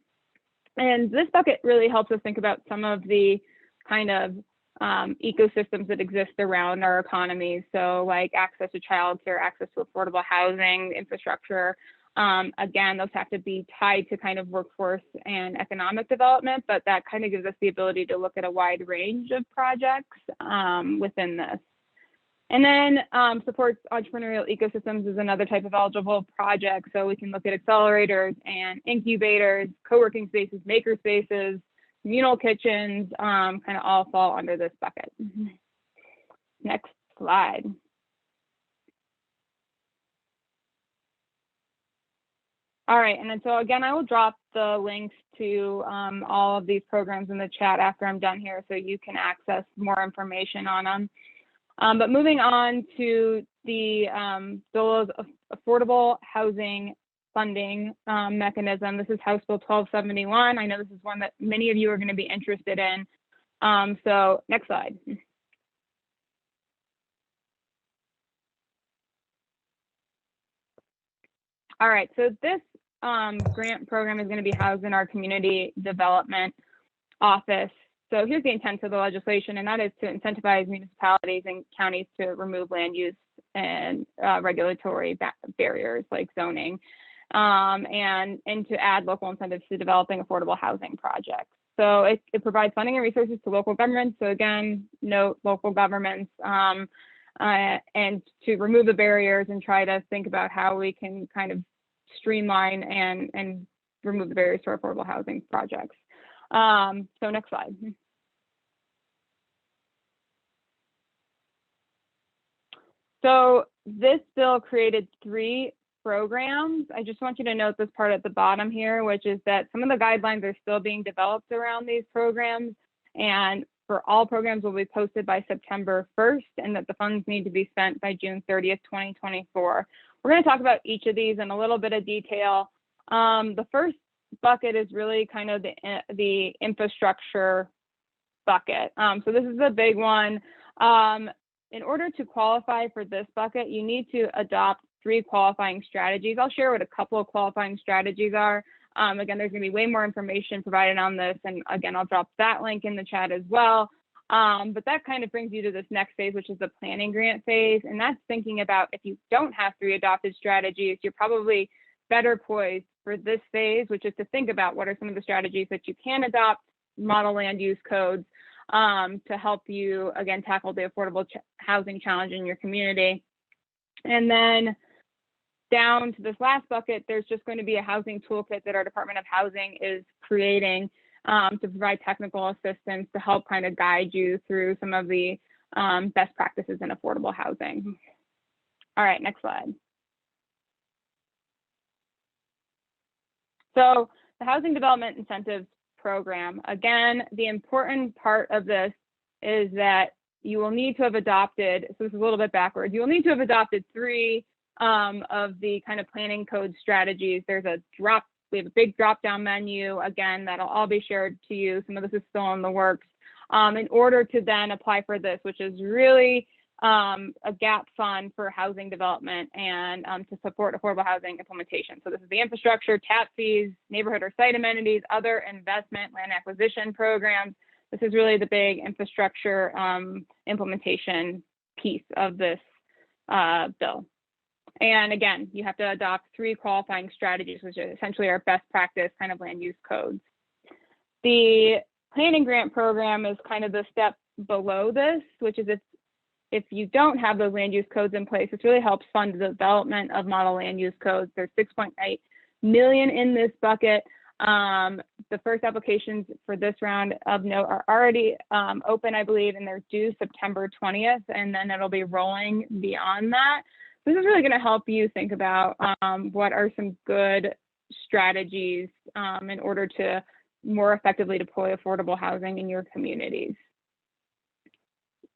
And this bucket really helps us think about some of the kind of ecosystems that exist around our economies. So like access to childcare, access to affordable housing, infrastructure. Again, those have to be tied to kind of workforce and economic development, but that kind of gives us the ability to look at a wide range of projects within this. And then supports entrepreneurial ecosystems is another type of eligible project. So we can look at accelerators and incubators, co-working spaces, maker spaces, communal kitchens, kind of all fall under this bucket. Next slide. All right, and then so again, I will drop the links to all of these programs in the chat after I'm done here so you can access more information on them. But moving on to the DOLA's affordable housing funding mechanism. This is House Bill 1271. I know this is one that many of you are going to be interested in. So next slide. All right, so this grant program is going to be housed in our community development office. So here's the intent of the legislation, and that is to incentivize municipalities and counties to remove land use and regulatory barriers like zoning, and to add local incentives to developing affordable housing projects. So it provides funding and resources to local governments. So again, note local governments, and to remove the barriers and try to think about how we can kind of streamline and remove the barriers to affordable housing projects. So next slide. So this bill created 3 programs. I just want you to note this part at the bottom here, which is that some of the guidelines are still being developed around these programs, and for all programs will be posted by September 1st, and that the funds need to be spent by June 30th, 2024. We're going to talk about each of these in a little bit of detail. The first bucket is really kind of the infrastructure bucket. So this is a big one. In order to qualify for this bucket, you need to adopt 3 qualifying strategies. I'll share what a couple of qualifying strategies are. Again, there's going to be way more information provided on this. And again, I'll drop that link in the chat as well. But that kind of brings you to this next phase, which is the planning grant phase. And that's thinking about if you don't have 3 adopted strategies, you're probably better poised for this phase, which is to think about what are some of the strategies that you can adopt, model land use codes, to help you, again, tackle the affordable housing challenge in your community. And then down to this last bucket, there's just going to be a housing toolkit that our Department of Housing is creating to provide technical assistance to help kind of guide you through some of the best practices in affordable housing. All right, next slide. So the housing development incentives program. Again, the important part of this is that you will need to have adopted, so this is a little bit backwards, you will need to have adopted 3 of the kind of planning code strategies. We have a big drop down menu, again, that'll all be shared to you. Some of this is still in the works, in order to then apply for this, which is really a gap fund for housing development and to support affordable housing implementation. So this is the infrastructure, tap fees, neighborhood or site amenities, other investment, land acquisition programs. This is really the big infrastructure implementation piece of this bill. And again, you have to adopt 3 qualifying strategies, which are essentially our best practice kind of land use codes. The planning grant program is kind of the step below this, which is if you don't have those land use codes in place, this really helps fund the development of model land use codes. There's 6.8 million in this bucket. The first applications for this round of note are already open, I believe, and they're due September 20th, and then it'll be rolling beyond that. This is really going to help you think about what are some good strategies in order to more effectively deploy affordable housing in your communities.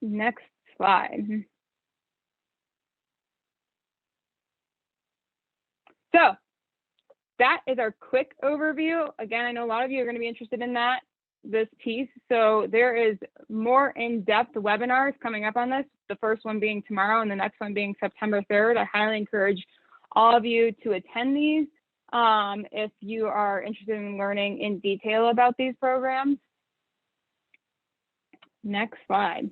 Next slide. So that is our quick overview. Again, I know a lot of you are going to be interested in this piece. So there is more in-depth webinars coming up on this, the first one being tomorrow and the next one being September 3rd. I highly encourage all of you to attend these if you are interested in learning in detail about these programs. Next slide.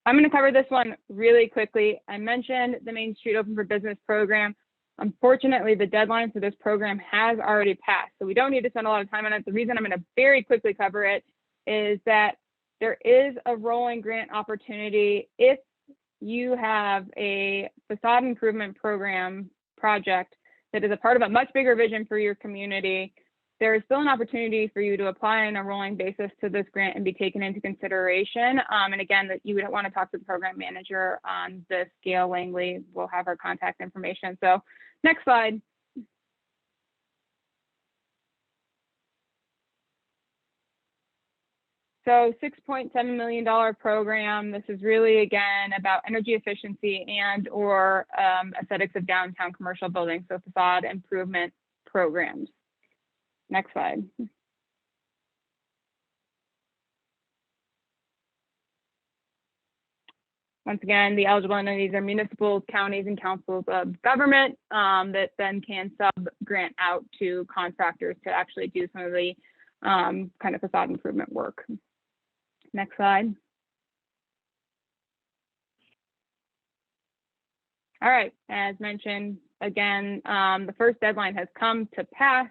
I'm going to cover this one really quickly. I mentioned the Main Street Open for Business program. Unfortunately, the deadline for this program has already passed, so we don't need to spend a lot of time on it. The reason I'm going to very quickly cover it is that there is a rolling grant opportunity if you have a facade improvement program project that is a part of a much bigger vision for your community. There is still an opportunity for you to apply on a rolling basis to this grant and be taken into consideration. And again, that you would want to talk to the program manager on this. Gail Langley will have our contact information. So next slide. So $6.7 million program. This is really, again, about energy efficiency and or aesthetics of downtown commercial buildings, so facade improvement programs. Next slide. Once again, the eligible entities are municipal, counties, and councils of government that then can sub-grant out to contractors to actually do some of the kind of facade improvement work. Next slide. All right, as mentioned, again, the first deadline has come to pass.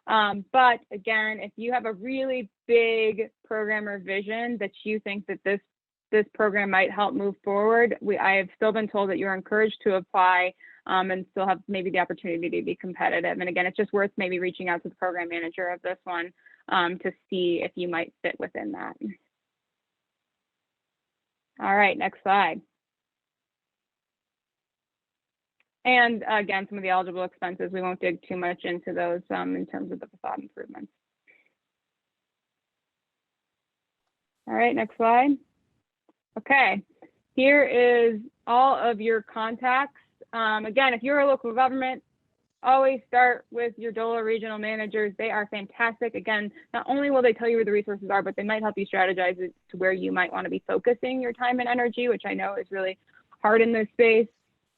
But again, if you have a really big program or vision that you think that this program might help move forward, I have still been told that you're encouraged to apply and still have maybe the opportunity to be competitive. And again, it's just worth maybe reaching out to the program manager of this one to see if you might fit within that. All right, next slide. And again, some of the eligible expenses, we won't dig too much into those in terms of the facade improvements. All right, next slide. Okay, here is all of your contacts. Again, if you're a local government, always start with your DOLA regional managers. They are fantastic. Again, not only will they tell you where the resources are, but they might help you strategize as to where you might want to be focusing your time and energy, which I know is really hard in this space.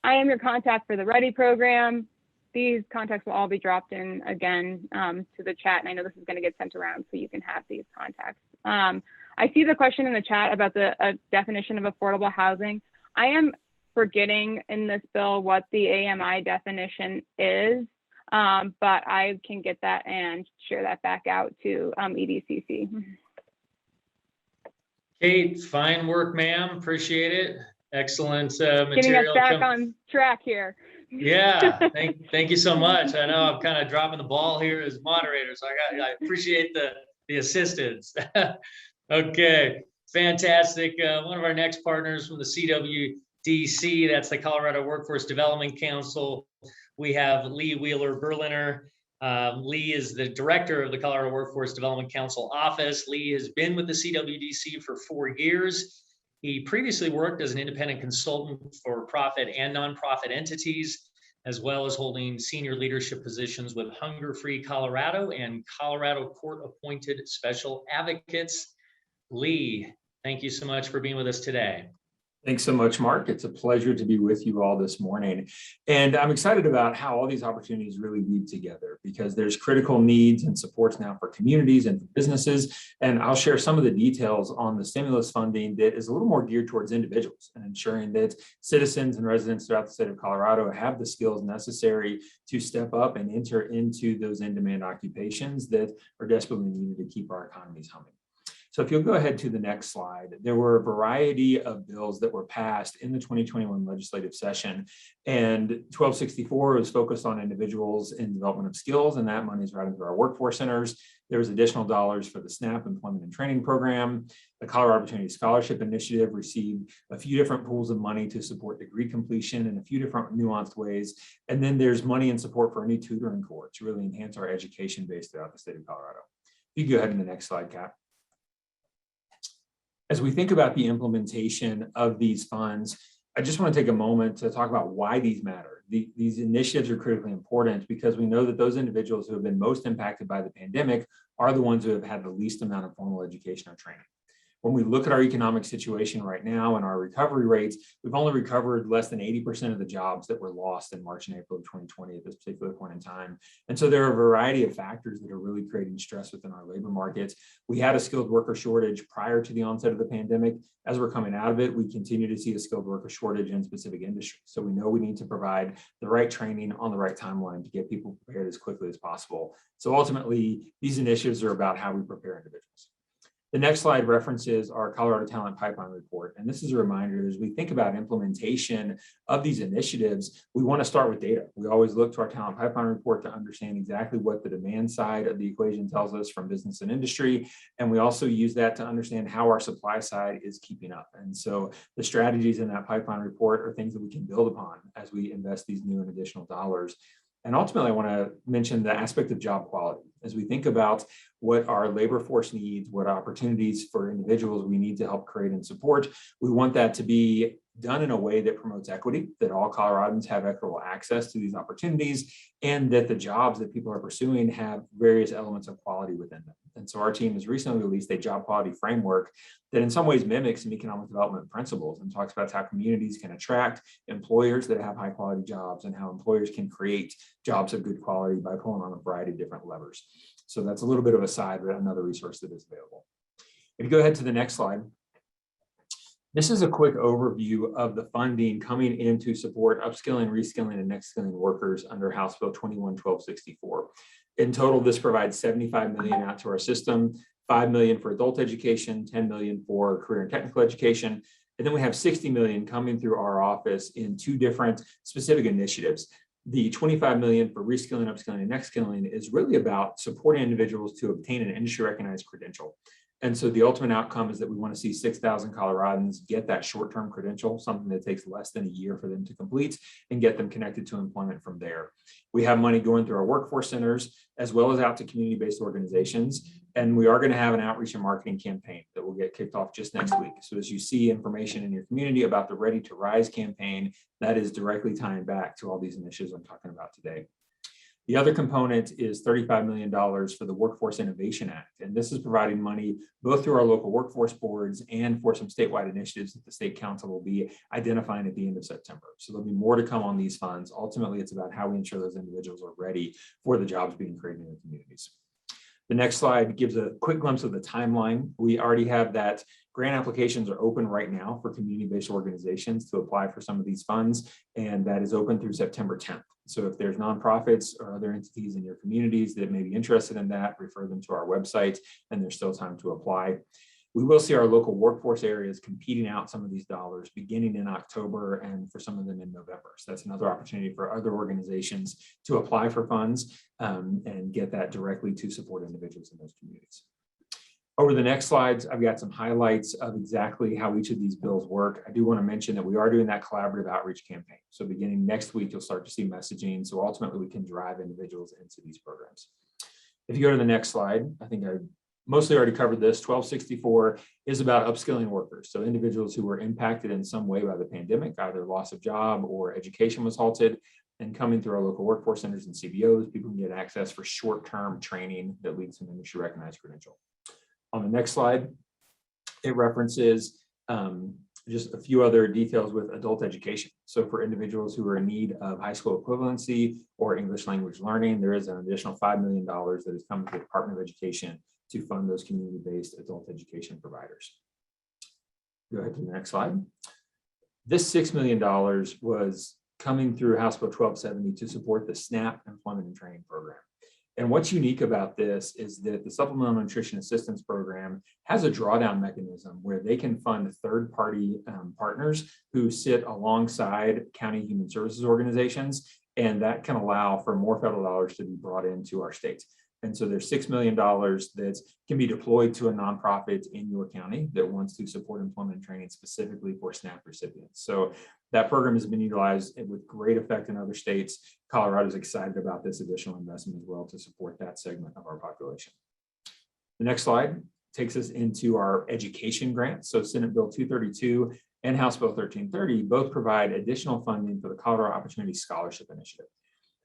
I am your contact for the READY program. These contacts will all be dropped in again to the chat, and I know this is going to get sent around so you can have these contacts. I see the question in the chat about the definition of affordable housing. I am forgetting in this bill what the AMI definition is, but I can get that and share that back out to EDCC. Kate, fine work, ma'am. Appreciate it. Excellent material. Getting us back on track here. Yeah, thank you so much. I know I'm kind of dropping the ball here as moderator, so I appreciate the assistance. Okay, fantastic. One of our next partners from the CW DC, that's the Colorado Workforce Development Council. We have Lee Wheeler Berliner. Lee is the director of the Colorado Workforce Development Council office. Lee has been with the CWDC for 4 years. He previously worked as an independent consultant for profit and nonprofit entities, as well as holding senior leadership positions with Hunger Free Colorado and Colorado court-appointed special advocates. Lee, thank you so much for being with us today. Thanks so much, Mark. It's a pleasure to be with you all this morning. And I'm excited about how all these opportunities really weave together, because there's critical needs and supports now for communities and for businesses. And I'll share some of the details on the stimulus funding that is a little more geared towards individuals and ensuring that citizens and residents throughout the state of Colorado have the skills necessary to step up and enter into those in-demand occupations that are desperately needed to keep our economies humming. So if you'll go ahead to the next slide, there were a variety of bills that were passed in the 2021 legislative session, and 1264 was focused on individuals in development of skills, and that money is right into our workforce centers. There was additional dollars for the SNAP Employment and Training Program. The Colorado Opportunity Scholarship Initiative received a few different pools of money to support degree completion in a few different nuanced ways. And then there's money and support for a new tutoring corps to really enhance our education base throughout the state of Colorado. You can go ahead to the next slide, Kat. As we think about the implementation of these funds, I just want to take a moment to talk about why these matter. These initiatives are critically important because we know that those individuals who have been most impacted by the pandemic are the ones who have had the least amount of formal education or training. When we look at our economic situation right now and our recovery rates, we've only recovered less than 80% of the jobs that were lost in March and April of 2020 at this particular point in time. And so there are a variety of factors that are really creating stress within our labor markets. We had a skilled worker shortage prior to the onset of the pandemic. As we're coming out of it, we continue to see a skilled worker shortage in specific industries. So we know we need to provide the right training on the right timeline to get people prepared as quickly as possible. So ultimately, these initiatives are about how we prepare individuals. The next slide references our Colorado Talent Pipeline Report. And this is a reminder, as we think about implementation of these initiatives, we want to start with data. We always look to our Talent Pipeline Report to understand exactly what the demand side of the equation tells us from business and industry. And we also use that to understand how our supply side is keeping up. And so the strategies in that pipeline report are things that we can build upon as we invest these new and additional dollars. And ultimately, I want to mention the aspect of job quality. As we think about what our labor force needs, what opportunities for individuals we need to help create and support, we want that to be done in a way that promotes equity, that all Coloradans have equitable access to these opportunities, and that the jobs that people are pursuing have various elements of quality within them. And so our team has recently released a job quality framework that in some ways mimics some economic development principles and talks about how communities can attract employers that have high quality jobs and how employers can create jobs of good quality by pulling on a variety of different levers. So that's a little bit of a side, but another resource that is available. If you go ahead to the next slide. This is a quick overview of the funding coming in to support upskilling, reskilling, and next skilling workers under House Bill 21-1264. In total, this provides $75 million out to our system, $5 million for adult education, $10 million for career and technical education. And then we have $60 million coming through our office in 2 different specific initiatives. The $25 million for reskilling, upskilling, and next skilling is really about supporting individuals to obtain an industry recognized credential. And so the ultimate outcome is that we want to see 6,000 Coloradans get that short-term credential, something that takes less than a year for them to complete, and get them connected to employment from there. We have money going through our workforce centers, as well as out to community-based organizations. And we are going to have an outreach and marketing campaign that will get kicked off just next week. So as you see information in your community about the Ready to Rise campaign, that is directly tying back to all these initiatives I'm talking about today. The other component is $35 million for the Workforce Innovation Act. And this is providing money both through our local workforce boards and for some statewide initiatives that the State Council will be identifying at the end of September. So there'll be more to come on these funds. Ultimately, it's about how we ensure those individuals are ready for the jobs being created in the communities. The next slide gives a quick glimpse of the timeline. We already have that grant applications are open right now for community-based organizations to apply for some of these funds, and that is open through September 10th. So if there's nonprofits or other entities in your communities that may be interested in that, refer them to our website, and there's still time to apply. We will see our local workforce areas competing out some of these dollars beginning in October and for some of them in November. So that's another opportunity for other organizations to apply for funds and get that directly to support individuals in those communities. Over the next slides, I've got some highlights of exactly how each of these bills work. I do want to mention that we are doing that collaborative outreach campaign. So beginning next week, you'll start to see messaging. So ultimately, we can drive individuals into these programs. If you go to the next slide, I think I mostly already covered this. 1264 is about upskilling workers. So individuals who were impacted in some way by the pandemic, either loss of job or education was halted, and coming through our local workforce centers and CBOs, people can get access for short-term training that leads to an industry recognized credential. On the next slide, it references just a few other details with adult education. So for individuals who are in need of high school equivalency or English language learning, there is an additional $5 million that is coming to the Department of Education to fund those community-based adult education providers. Go ahead to the next slide. This $6 million was coming through House Bill 1270 to support the SNAP Employment and Training Program. And what's unique about this is that the Supplemental Nutrition Assistance Program has a drawdown mechanism where they can fund third-party partners who sit alongside county human services organizations, and that can allow for more federal dollars to be brought into our states. And so there's $6 million that can be deployed to a nonprofit in your county that wants to support employment and training specifically for SNAP recipients. So that program has been utilized with great effect in other states. Colorado is excited about this additional investment as well to support that segment of our population. The next slide takes us into our education grants. So Senate Bill 232 and House Bill 1330 both provide additional funding for the Colorado Opportunity Scholarship Initiative.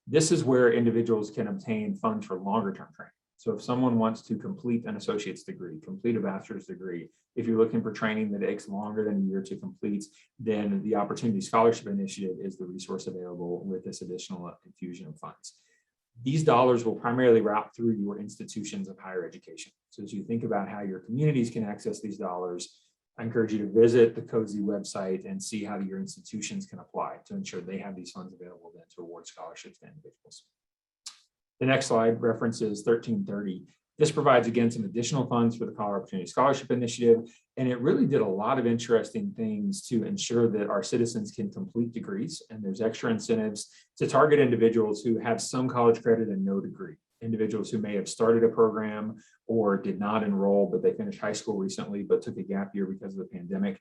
This is where individuals can obtain funds for longer term training. So if someone wants to complete an associate's degree, complete a bachelor's degree, if you're looking for training that takes longer than a year to complete, then the Opportunity Scholarship Initiative is the resource available with this additional infusion of funds. These dollars will primarily route through your institutions of higher education. So as you think about how your communities can access these dollars, I encourage you to visit the COSI website and see how your institutions can apply to ensure they have these funds available then to award scholarships to individuals. The next slide references 1330. This provides, again, some additional funds for the Colorado Opportunity Scholarship Initiative, and it really did a lot of interesting things to ensure that our citizens can complete degrees, and there's extra incentives to target individuals who have some college credit and no degree. Individuals who may have started a program or did not enroll, but they finished high school recently, but took a gap year because of the pandemic.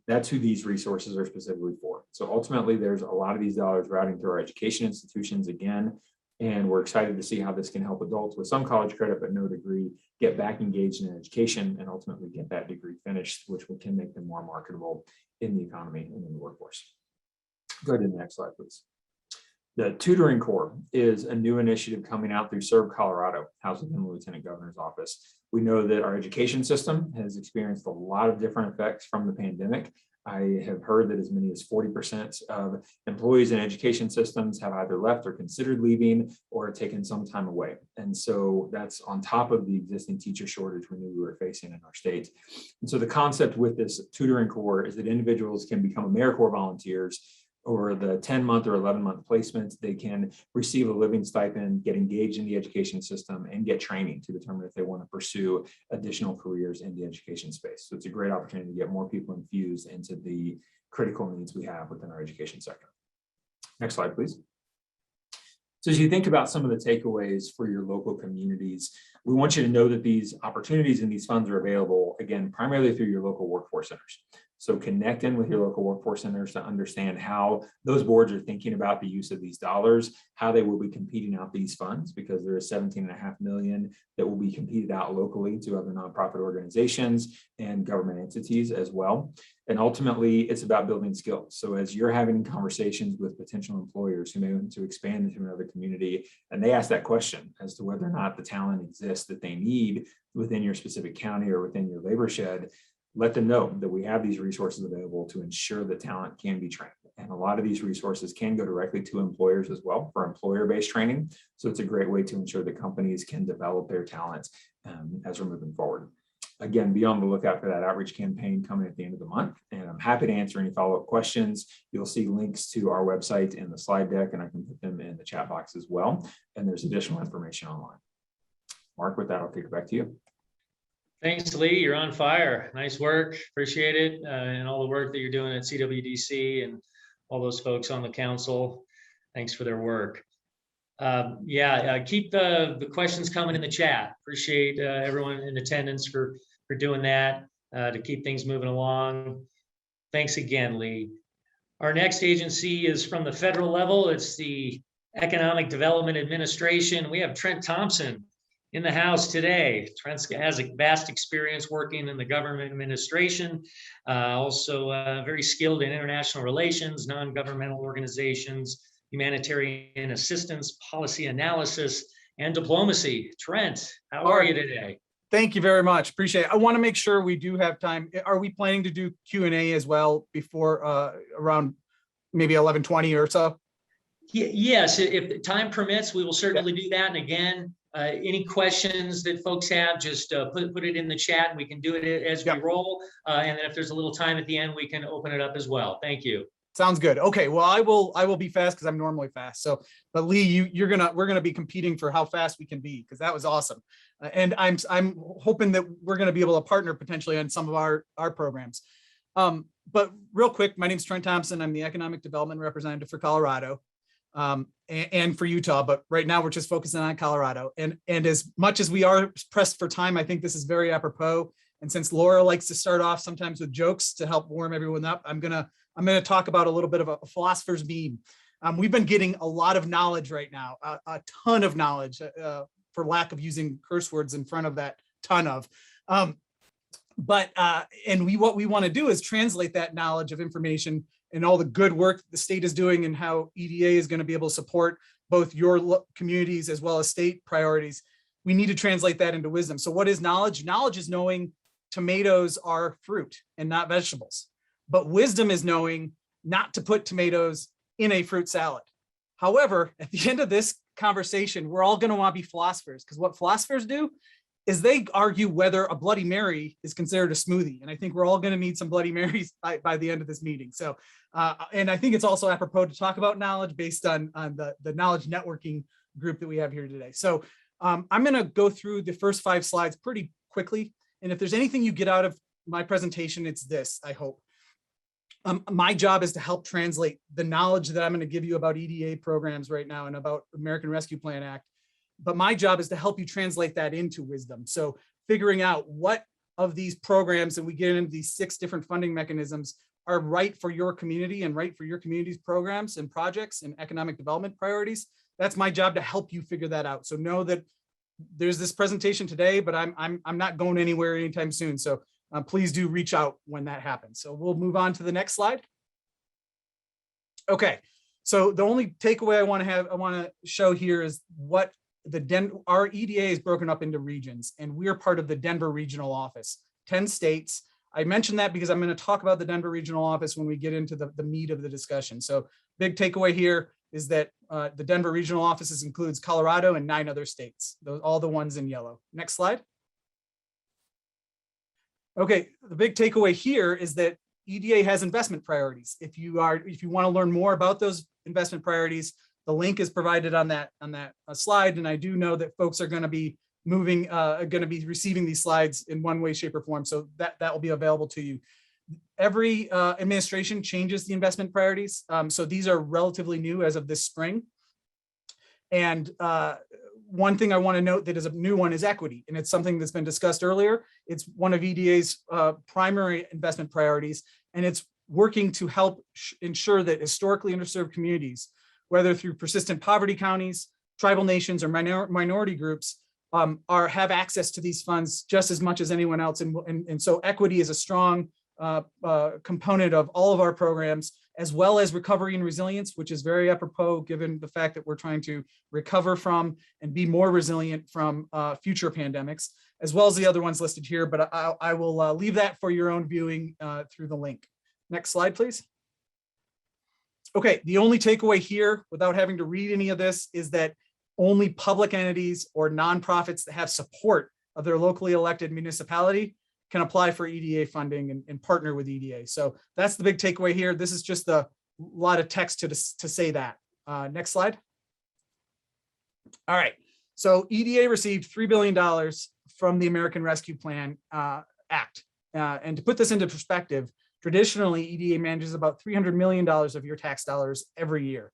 That's who these resources are specifically for. So ultimately, there's a lot of these dollars routing through our education institutions again, and we're excited to see how this can help adults with some college credit but no degree get back engaged in education and ultimately get that degree finished, which can make them more marketable in the economy and in the workforce. Go to the next slide, please. The Tutoring Corps is a new initiative coming out through Serve Colorado, housed within the Lieutenant Governor's office. We know that our education system has experienced a lot of different effects from the pandemic. I have heard that as many as 40% of employees in education systems have either left or considered leaving or taken some time away. And so that's on top of the existing teacher shortage we knew we were facing in our state. And so the concept with this Tutoring Corps is that individuals can become AmeriCorps volunteers, or the 10-month or 11-month placements. They can receive a living stipend, get engaged in the education system, and get training to determine if they want to pursue additional careers in the education space. So it's a great opportunity to get more people infused into the critical needs we have within our education sector. Next slide, please. So as you think about some of the takeaways for your local communities, we want you to know that these opportunities and these funds are available, again, primarily through your local workforce centers. So connect in with your local workforce centers to understand how those boards are thinking about the use of these dollars, how they will be competing out these funds, because there is $17.5 million that will be competed out locally to other nonprofit organizations and government entities as well. And ultimately, it's about building skills. So as you're having conversations with potential employers who may want to expand into another community, and they ask that question as to whether or not the talent exists that they need within your specific county or within your labor shed, let them know that we have these resources available to ensure that talent can be trained. And a lot of these resources can go directly to employers as well for employer-based training. So it's a great way to ensure that companies can develop their talent as we're moving forward. Again, be on the lookout for that outreach campaign coming at the end of the month. And I'm happy to answer any follow-up questions. You'll see links to our website in the slide deck, and I can put them in the chat box as well. And there's additional information online. Mark, with that, I'll kick it back to you. Thanks, Lee. You're on fire. Nice work. Appreciate it. And all the work that you're doing at CWDC and all those folks on the council. Thanks for their work. Keep the questions coming in the chat. Appreciate everyone in attendance for doing that to keep things moving along. Thanks again, Lee. Our next agency is from the federal level. It's the Economic Development Administration. We have Trent Thompson in the house today. Trent has a vast experience working in the government administration, also very skilled in international relations, non-governmental organizations, humanitarian assistance, policy analysis, and diplomacy. Trent, how are you today? Thank you very much. Appreciate it. I want to make sure we do have time. Are we planning to do Q&A as well before around maybe 11:20 or so? Yes, if time permits, we will certainly do that. And again, any questions that folks have, just put it in the chat and we can do it as we roll. And then if there's a little time at the end, we can open it up as well. Thank you. Sounds good. Okay, well, I will be fast because I'm normally fast. So, but Lee, we're gonna be competing for how fast we can be, because that was awesome. And I'm hoping that we're gonna be able to partner potentially on some of our programs. But real quick, my name is Trent Thompson. I'm the Economic Development Representative for Colorado and for Utah. But right now we're just focusing on Colorado. And as much as we are pressed for time, I think this is very apropos. And since Laura likes to start off sometimes with jokes to help warm everyone up, I'm gonna talk about a little bit of a philosopher's beam. We've been getting a lot of knowledge right now, a ton of knowledge, for lack of using curse words in front of that ton of. What we want to do is translate that knowledge of information and all the good work the state is doing and how EDA is going to be able to support both your communities as well as state priorities. We need to translate that into wisdom. So what is knowledge? Knowledge is knowing tomatoes are fruit and not vegetables. But wisdom is knowing not to put tomatoes in a fruit salad. However, at the end of this conversation, we're all going to want to be philosophers, because what philosophers do is they argue whether a Bloody Mary is considered a smoothie. And I think we're all going to need some Bloody Marys by the end of this meeting. So, and I think it's also apropos to talk about knowledge based on the knowledge networking group that we have here today. So I'm going to go through the first 5 slides pretty quickly. And if there's anything you get out of my presentation, it's this, I hope. My job is to help translate the knowledge that I'm going to give you about EDA programs right now and about American Rescue Plan Act. But my job is to help you translate that into wisdom. So figuring out what of these programs, and we get into these 6 different funding mechanisms, are right for your community and right for your community's programs and projects and economic development priorities. That's my job, to help you figure that out. So know that there's this presentation today, but I'm not going anywhere anytime soon. So please do reach out when that happens. So we'll move on to the next slide. Okay, so the only takeaway I want to show here is what our EDA is broken up into regions, and we're part of the Denver Regional Office, 10 states. I mentioned that because I'm going to talk about the Denver Regional Office when we get into the meat of the discussion. So big takeaway here is that the Denver Regional Offices includes Colorado and 9 other states, all the ones in yellow. Next slide. Okay, the big takeaway here is that EDA has investment priorities. If you want to learn more about those investment priorities, the link is provided on that slide. And I do know that folks are going to be receiving these slides in one way, shape, or form. So that will be available to you. Every administration changes the investment priorities. So these are relatively new as of this spring. And one thing I want to note that is a new one is equity. And it's something that's been discussed earlier. It's one of EDA's primary investment priorities. And it's working to help ensure that historically underserved communities, whether through persistent poverty counties, tribal nations, or minority groups, have access to these funds just as much as anyone else. And so equity is a strong component of all of our programs, as well as recovery and resilience, which is very apropos given the fact that we're trying to recover from and be more resilient from future pandemics, as well as the other ones listed here. But I will leave that for your own viewing through the link. Next slide, please. Okay, the only takeaway here, without having to read any of this, is that only public entities or nonprofits that have support of their locally elected municipality can apply for EDA funding and partner with EDA. So that's the big takeaway here. This is just a lot of text to say that. Next slide. All right, so EDA received $3 billion from the American Rescue Plan Act. And to put this into perspective, traditionally, EDA manages about $300 million of your tax dollars every year.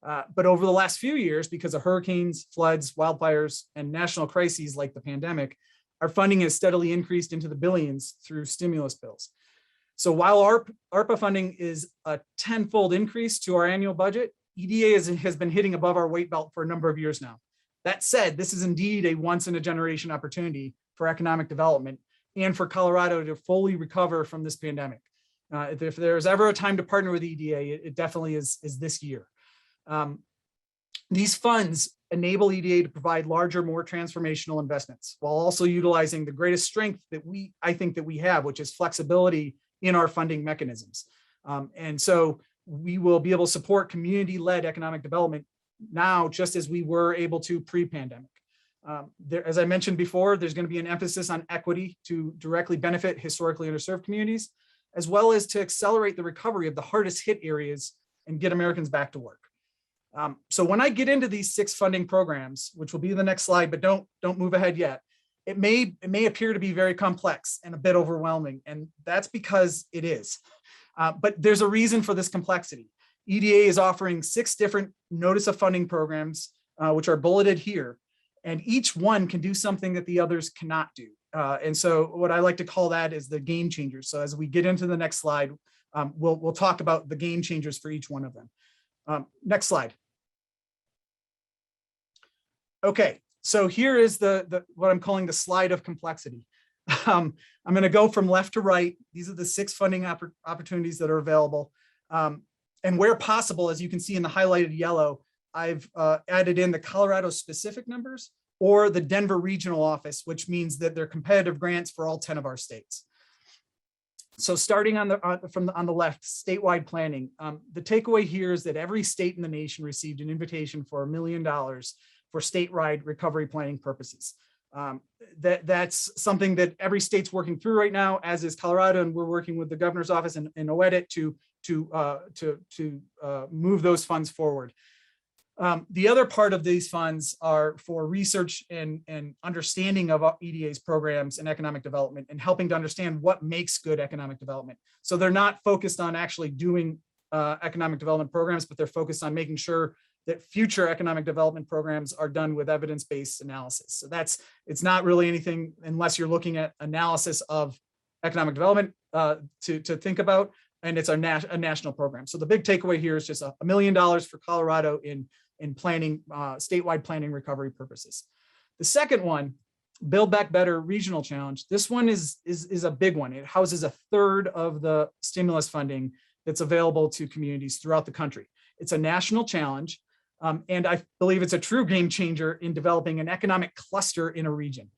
But over the last few years, because of hurricanes, floods, wildfires, and national crises like the pandemic, our funding has steadily increased into the billions through stimulus bills. So while ARPA funding is a 10-fold increase to our annual budget, EDA has been hitting above our weight belt for a number of years now. That said, this is indeed a once-in-a-generation opportunity for economic development and for Colorado to fully recover from this pandemic. If there's ever a time to partner with EDA, it definitely is this year. These funds enable EDA to provide larger, more transformational investments, while also utilizing the greatest strength that I think that we have, which is flexibility in our funding mechanisms. And so we will be able to support community-led economic development now, just as we were able to pre-pandemic. As I mentioned before, there's going to be an emphasis on equity to directly benefit historically underserved communities, as well as to accelerate the recovery of the hardest hit areas and get Americans back to work. So when I get into these 6 funding programs, which will be the next slide, but don't move ahead yet, it may appear to be very complex and a bit overwhelming, and that's because it is. But there's a reason for this complexity. EDA is offering 6 different notice of funding programs, which are bulleted here, and each one can do something that the others cannot do. And so what I like to call that is the game changers. So as we get into the next slide, we'll talk about the game changers for each one of them. Next slide. Okay, so here is the what I'm calling the slide of complexity. I'm going to go from left to right. These are the 6 funding opportunities that are available. And where possible, as you can see in the highlighted yellow, I've added in the Colorado specific numbers or the Denver regional office, which means that they're competitive grants for all 10 of our states. So starting on the left, statewide planning. The takeaway here is that every state in the nation received an invitation for $1 million for statewide recovery planning purposes. That's something that every state's working through right now, as is Colorado, and we're working with the governor's office in OEDIT to move those funds forward. The other part of these funds are for research and understanding of EDA's programs and economic development and helping to understand what makes good economic development. So they're not focused on actually doing economic development programs, but they're focused on making sure that future economic development programs are done with evidence-based analysis. So it's not really anything unless you're looking at analysis of economic development to think about, and it's a national program. So the big takeaway here is just $1 million for Colorado in planning, statewide planning recovery purposes. The second one, Build Back Better Regional Challenge. This one is a big one. It houses 1/3 of the stimulus funding that's available to communities throughout the country. It's a national challenge, and I believe it's a true game changer in developing an economic cluster in a region.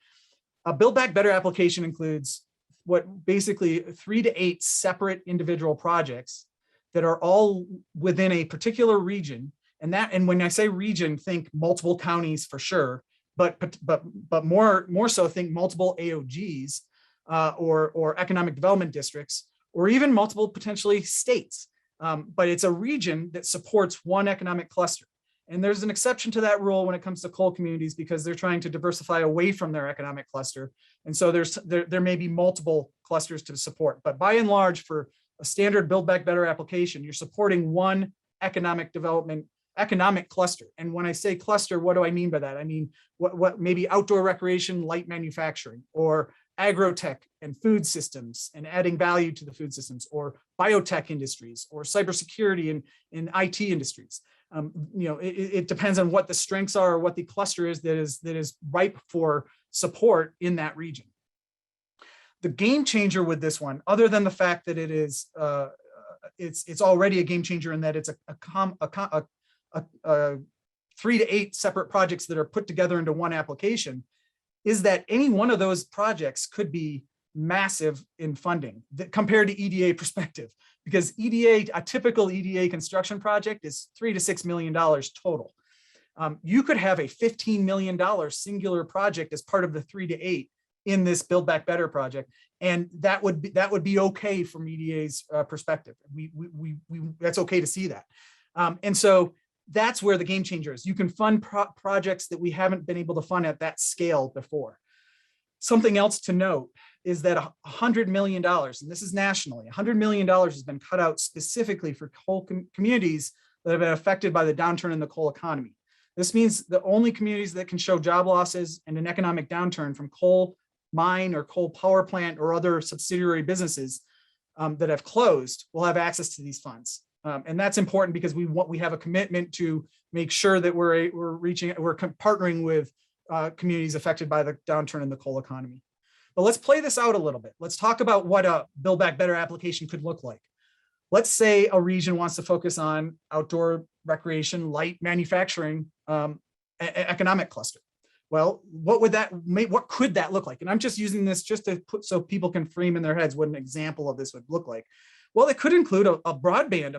A Build Back Better application includes what basically 3 to 8 separate individual projects that are all within a particular region. And when I say region, think multiple counties for sure, but more so think multiple AOGs or economic development districts, or even multiple potentially states. But it's a region that supports one economic cluster. And there's an exception to that rule when it comes to coal communities because they're trying to diversify away from their economic cluster. And so there may be multiple clusters to support. But by and large, for a standard Build Back Better application, you're supporting one economic cluster. And when I say cluster, what do I mean by that? I mean, what maybe outdoor recreation, light manufacturing, or agrotech and food systems and adding value to the food systems, or biotech industries, or cybersecurity and IT industries. It depends on what the strengths are or what the cluster is that is ripe for support in that region. The game changer with this one, other than the fact that it is, it's already a game changer in that it's a 3 to 8 separate projects that are put together into one application, is that any one of those projects could be massive in funding compared to EDA perspective, because a typical EDA construction project is $3 to $6 million total. You could have a $15 million singular project as part of the 3 to 8 in this Build Back Better project, and that would be okay from EDA's perspective. That's okay to see that, and so that's where the game changer is. You can fund projects that we haven't been able to fund at that scale before. Something else to note is that $100 million, and this is nationally, $100 million has been cut out specifically for coal communities that have been affected by the downturn in the coal economy. This means the only communities that can show job losses and an economic downturn from coal mine or coal power plant or other subsidiary businesses that have closed will have access to these funds. And that's important because we have a commitment to make sure that we're partnering with communities affected by the downturn in the coal economy. But let's play this out a little bit. Let's talk about what a Build Back Better application could look like. Let's say a region wants to focus on outdoor recreation, light manufacturing, economic cluster. Well, what could that look like? And I'm just using this just to put so people can frame in their heads what an example of this would look like. Well, it could include a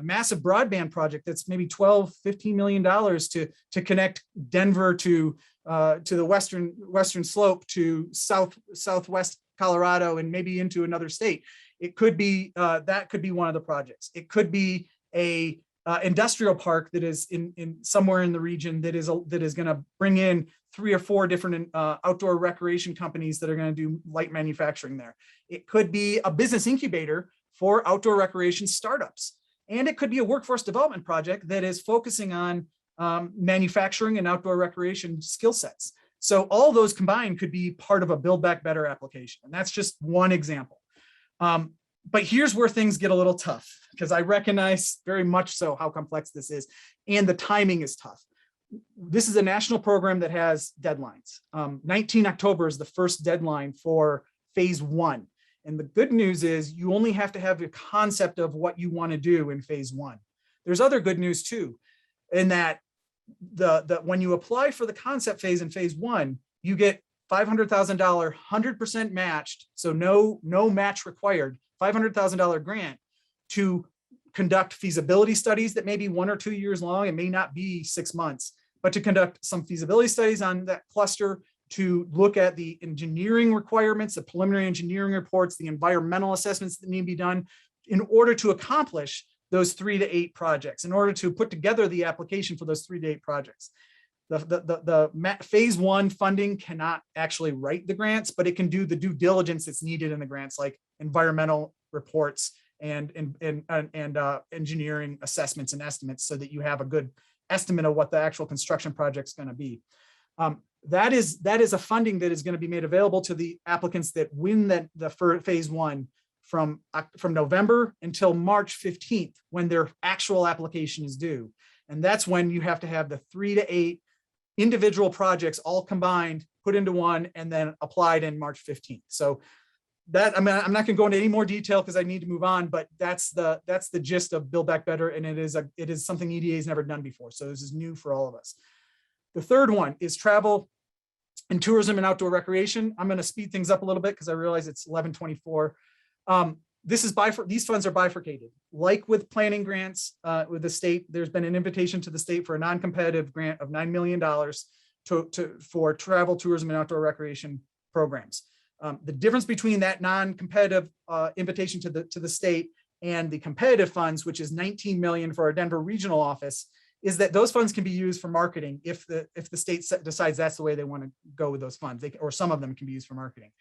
massive broadband project that's maybe $12–15 million to connect Denver to the western slope to southwest Colorado and maybe into another state. It could be that could be one of the projects. It could be a industrial park that is in somewhere in the region that is going to bring in 3 or 4 different outdoor recreation companies that are going to do light manufacturing there. It could be a business incubator for outdoor recreation startups. And it could be a workforce development project that is focusing on manufacturing and outdoor recreation skill sets. So all those combined could be part of a Build Back Better application. And that's just one example. But here's where things get a little tough, because I recognize very much so how complex this is, and the timing is tough. This is a national program that has deadlines. 19 October is the first deadline for phase 1. And the good news is you only have to have a concept of what you want to do in phase 1. There's other good news too, in that when you apply for the concept phase in phase 1, you get $500,000, 100% matched, so no match required, $500,000 grant to conduct feasibility studies that may be 1 or 2 years long. It may not be 6 months, but to conduct some feasibility studies on that cluster, to look at the engineering requirements, the preliminary engineering reports, the environmental assessments that need to be done in order to accomplish those 3 to 8 projects, in order to put together the application for those 3 to 8 projects. The phase 1 funding cannot actually write the grants, but it can do the due diligence that's needed in the grants, like environmental reports and engineering assessments and estimates, so that you have a good estimate of what the actual construction project's going to be. That is a funding that is going to be made available to the applicants that win the phase 1 from November until March 15th, when their actual application is due. And that's when you have to have the 3 to 8 individual projects all combined, put into one, and then applied in March 15th. So that, I'm not going to go into any more detail because I need to move on, but that's the gist of Build Back Better, and it is something EDA has never done before. So this is new for all of us. The third one is travel and tourism and outdoor recreation. I'm going to speed things up a little bit because I realize it's 11:24. These funds are bifurcated. Like with planning grants with the state, there's been an invitation to the state for a non-competitive grant of $9 million for travel, tourism, and outdoor recreation programs. The difference between that non-competitive invitation to the state and the competitive funds, which is $19 million for our Denver regional office, is that those funds can be used for marketing if the state decides that's the way they want to go with those funds, or some of them can be used for marketing.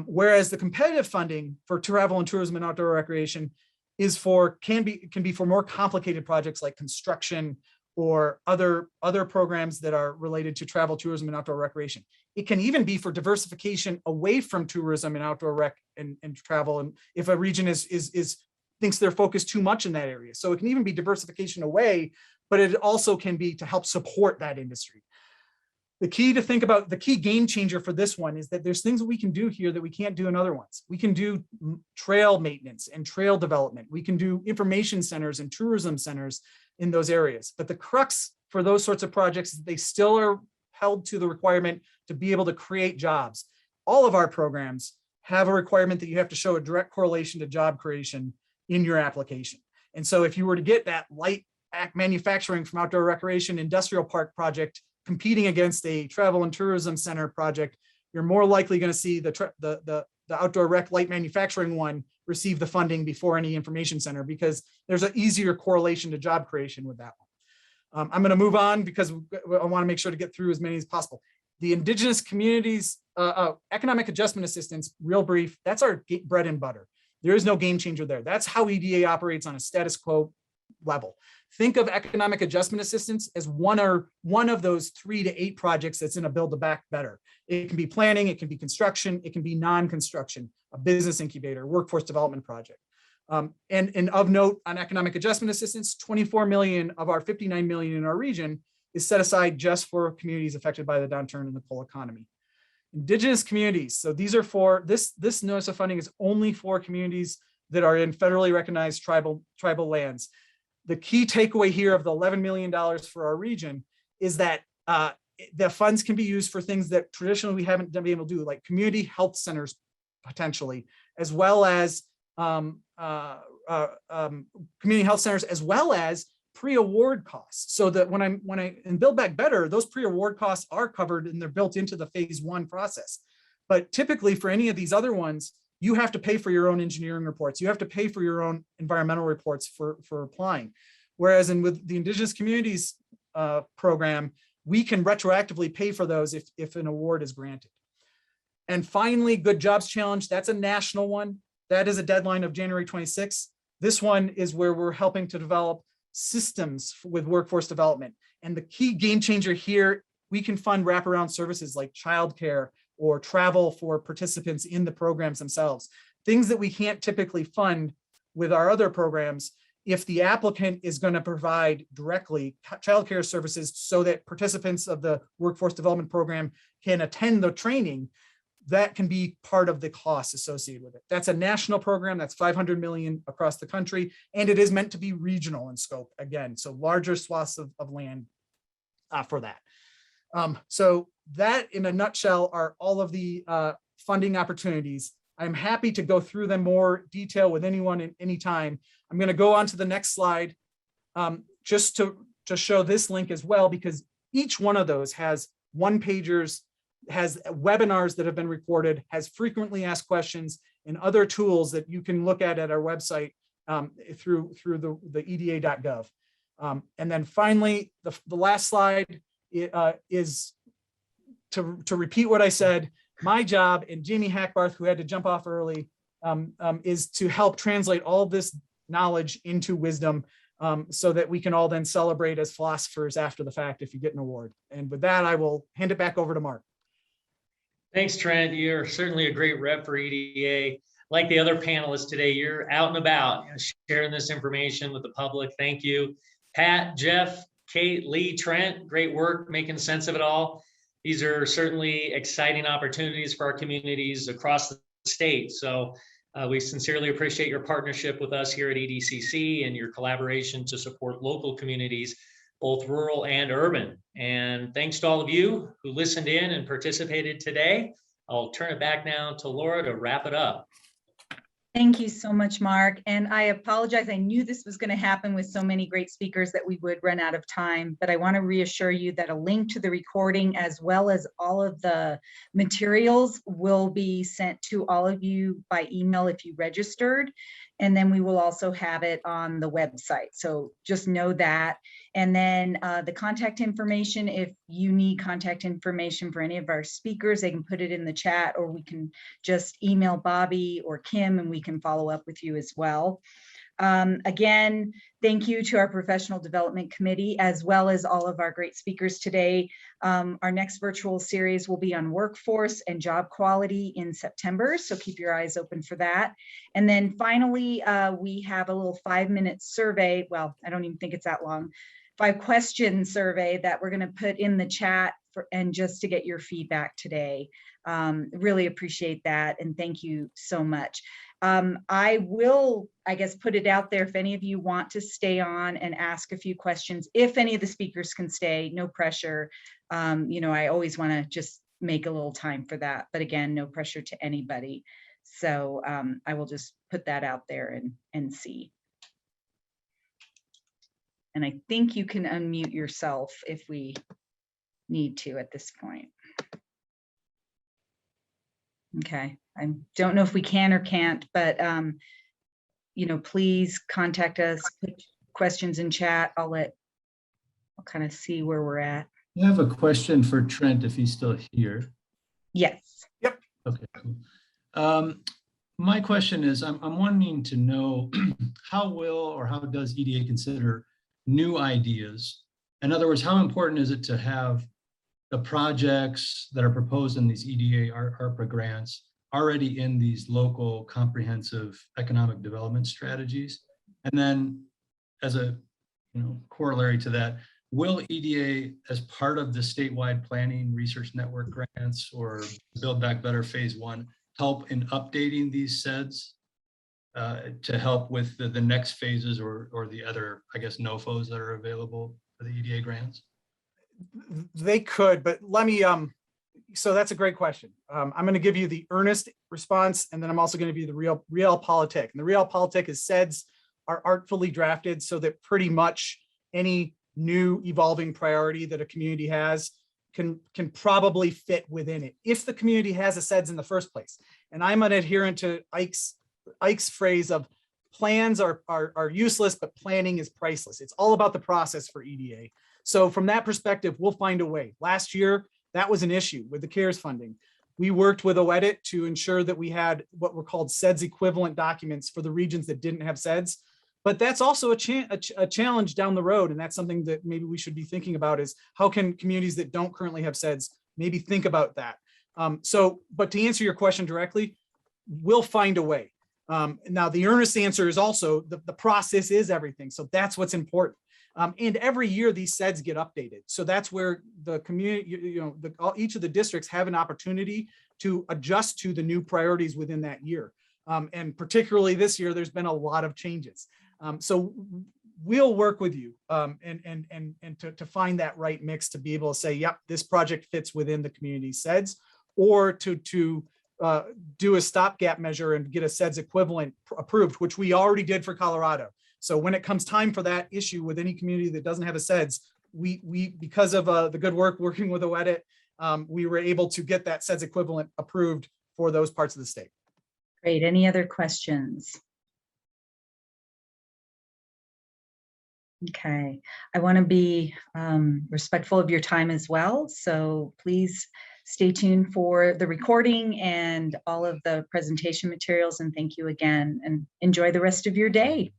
Whereas the competitive funding for travel and tourism and outdoor recreation can be for more complicated projects like construction or other programs that are related to travel, tourism, and outdoor recreation. It can even be for diversification away from tourism and outdoor rec and travel, and if a region thinks they're focused too much in that area. So it can even be diversification away, but it also can be to help support that industry. The key game changer for this one is that there's things that we can do here that we can't do in other ones. We can do trail maintenance and trail development. We can do information centers and tourism centers in those areas. But the crux for those sorts of projects is they still are held to the requirement to be able to create jobs. All of our programs have a requirement that you have to show a direct correlation to job creation in your application. And so if you were to get that light manufacturing from outdoor recreation industrial park project competing against a travel and tourism center project, you're more likely going to see the outdoor rec light manufacturing one receive the funding before any information center, because there's an easier correlation to job creation with that one. I'm going to move on because I want to make sure to get through as many as possible. The indigenous communities economic adjustment assistance, real brief, that's our bread and butter. There is no game changer there. That's how EDA operates on a status quo level. Think of economic adjustment assistance as one of those 3 to 8 projects that's in a Build Back Better. It can be planning, it can be construction, it can be non-construction, a business incubator, workforce development project. And of note on economic adjustment assistance, 24 million of our 59 million in our region is set aside just for communities affected by the downturn in the coal economy. Indigenous communities. So these are for this notice of funding is only for communities that are in federally recognized tribal lands. The key takeaway here of the $11 million for our region is that the funds can be used for things that traditionally we haven't been able to do, like community health centers potentially, as well as community health centers, as well as pre-award costs. So that when I in Build Back Better, those pre-award costs are covered and they're built into the phase 1 process. But typically for any of these other ones, you have to pay for your own engineering reports. You have to pay for your own environmental reports for applying. Whereas with the Indigenous Communities program, we can retroactively pay for those if an award is granted. And finally, Good Jobs Challenge, that's a national one. That is a deadline of January 26th. This one is where we're helping to develop systems with workforce development. And the key game changer here, we can fund wraparound services like childcare or travel for participants in the programs themselves. Things that we can't typically fund with our other programs if the applicant is going to provide directly childcare services so that participants of the workforce development program can attend the training. That can be part of the cost associated with it. That's a national program. That's 500 million across the country. And it is meant to be regional in scope again. So larger swaths of land for that. So that in a nutshell are all of the funding opportunities. I'm happy to go through them more detail with anyone at any time. I'm going to go on to the next slide just to show this link as well, because each one of those has one-pagers, has webinars that have been recorded, has frequently asked questions, and other tools that you can look at our website through the eda.gov. And then finally, the last slide is to repeat what I said. My job, and Jamie Hackbarth, who had to jump off early, is to help translate all of this knowledge into wisdom so that we can all then celebrate as philosophers after the fact if you get an award. And with that, I will hand it back over to Mark. Thanks, Trent. You're certainly a great rep for EDA. Like the other panelists today, you're out and about sharing this information with the public. Thank you. Pat, Jeff, Kate, Lee, Trent, great work making sense of it all. These are certainly exciting opportunities for our communities across the state. So we sincerely appreciate your partnership with us here at EDCC and your collaboration to support local communities, both rural and urban. And thanks to all of you who listened in and participated today. I'll turn it back now to Laura to wrap it up. Thank you so much, Mark. And I apologize. I knew this was going to happen with so many great speakers that we would run out of time, but I want to reassure you that a link to the recording as well as all of the materials will be sent to all of you by email if you registered. And then we will also have it on the website. So just know that. And then the contact information, if you need contact information for any of our speakers, they can put it in the chat, or we can just email Bobby or Kim and we can follow up with you as well. Again, thank you to our Professional Development Committee, as well as all of our great speakers today. Our next virtual series will be on workforce and job quality in September, so keep your eyes open for that. And then finally, we have a little 5-minute survey. Well, I don't even think it's that long. 5-question survey that we're going to put in the chat and just to get your feedback today. Really appreciate that, and thank you so much. I will, I guess, put it out there if any of you want to stay on and ask a few questions. If any of the speakers can stay, no pressure. You know, I always want to just make a little time for that, but again, no pressure to anybody. So I will just put that out there and see. And I think you can unmute yourself if we need to at this point. Okay, I don't know if we can or can't, but you know, please contact us, put questions in chat. I'll kind of see where we're at. I have a question for Trent if he's still here. Yes. Yep. Okay, cool. My question is, I'm wanting to know how does EDA consider new ideas? In other words, how important is it to have the projects that are proposed in these EDA ARPA grants already in these local comprehensive economic development strategies? And then as a corollary to that, will EDA, as part of the statewide planning research network grants or Build Back Better Phase 1, help in updating these SEDS to help with the next phases or the other, I guess, NOFOs that are available for the EDA grants? They could, but let me, so that's a great question. I'm going to give you the earnest response, and then I'm also going to give you the realpolitik. And the realpolitik is SEDS are artfully drafted so that pretty much any new evolving priority that a community has can probably fit within it if the community has a SEDS in the first place. And I'm an adherent to Ike's phrase of plans are useless, but planning is priceless. It's all about the process for EDA. So from that perspective, we'll find a way. Last year, that was an issue with the CARES funding. We worked with OEDIT to ensure that we had what were called SEDS equivalent documents for the regions that didn't have SEDS. But that's also a challenge down the road. And that's something that maybe we should be thinking about is how can communities that don't currently have SEDS maybe think about that? But to answer your question directly, we'll find a way. Now, the earnest answer is also the process is everything. So that's what's important. And every year these SEDS get updated. So that's where the community, each of the districts have an opportunity to adjust to the new priorities within that year. And particularly this year, there's been a lot of changes. So we'll work with you and to find that right mix to be able to say, yep, this project fits within the community SEDS, or to do a stopgap measure and get a SEDS equivalent approved, which we already did for Colorado. So when it comes time for that issue with any community that doesn't have a SEDS, we because of the good work working with OEDIT, we were able to get that SEDS equivalent approved for those parts of the state. Great. Any other questions? Okay, I want to be respectful of your time as well. So please stay tuned for the recording and all of the presentation materials. And thank you again, and enjoy the rest of your day.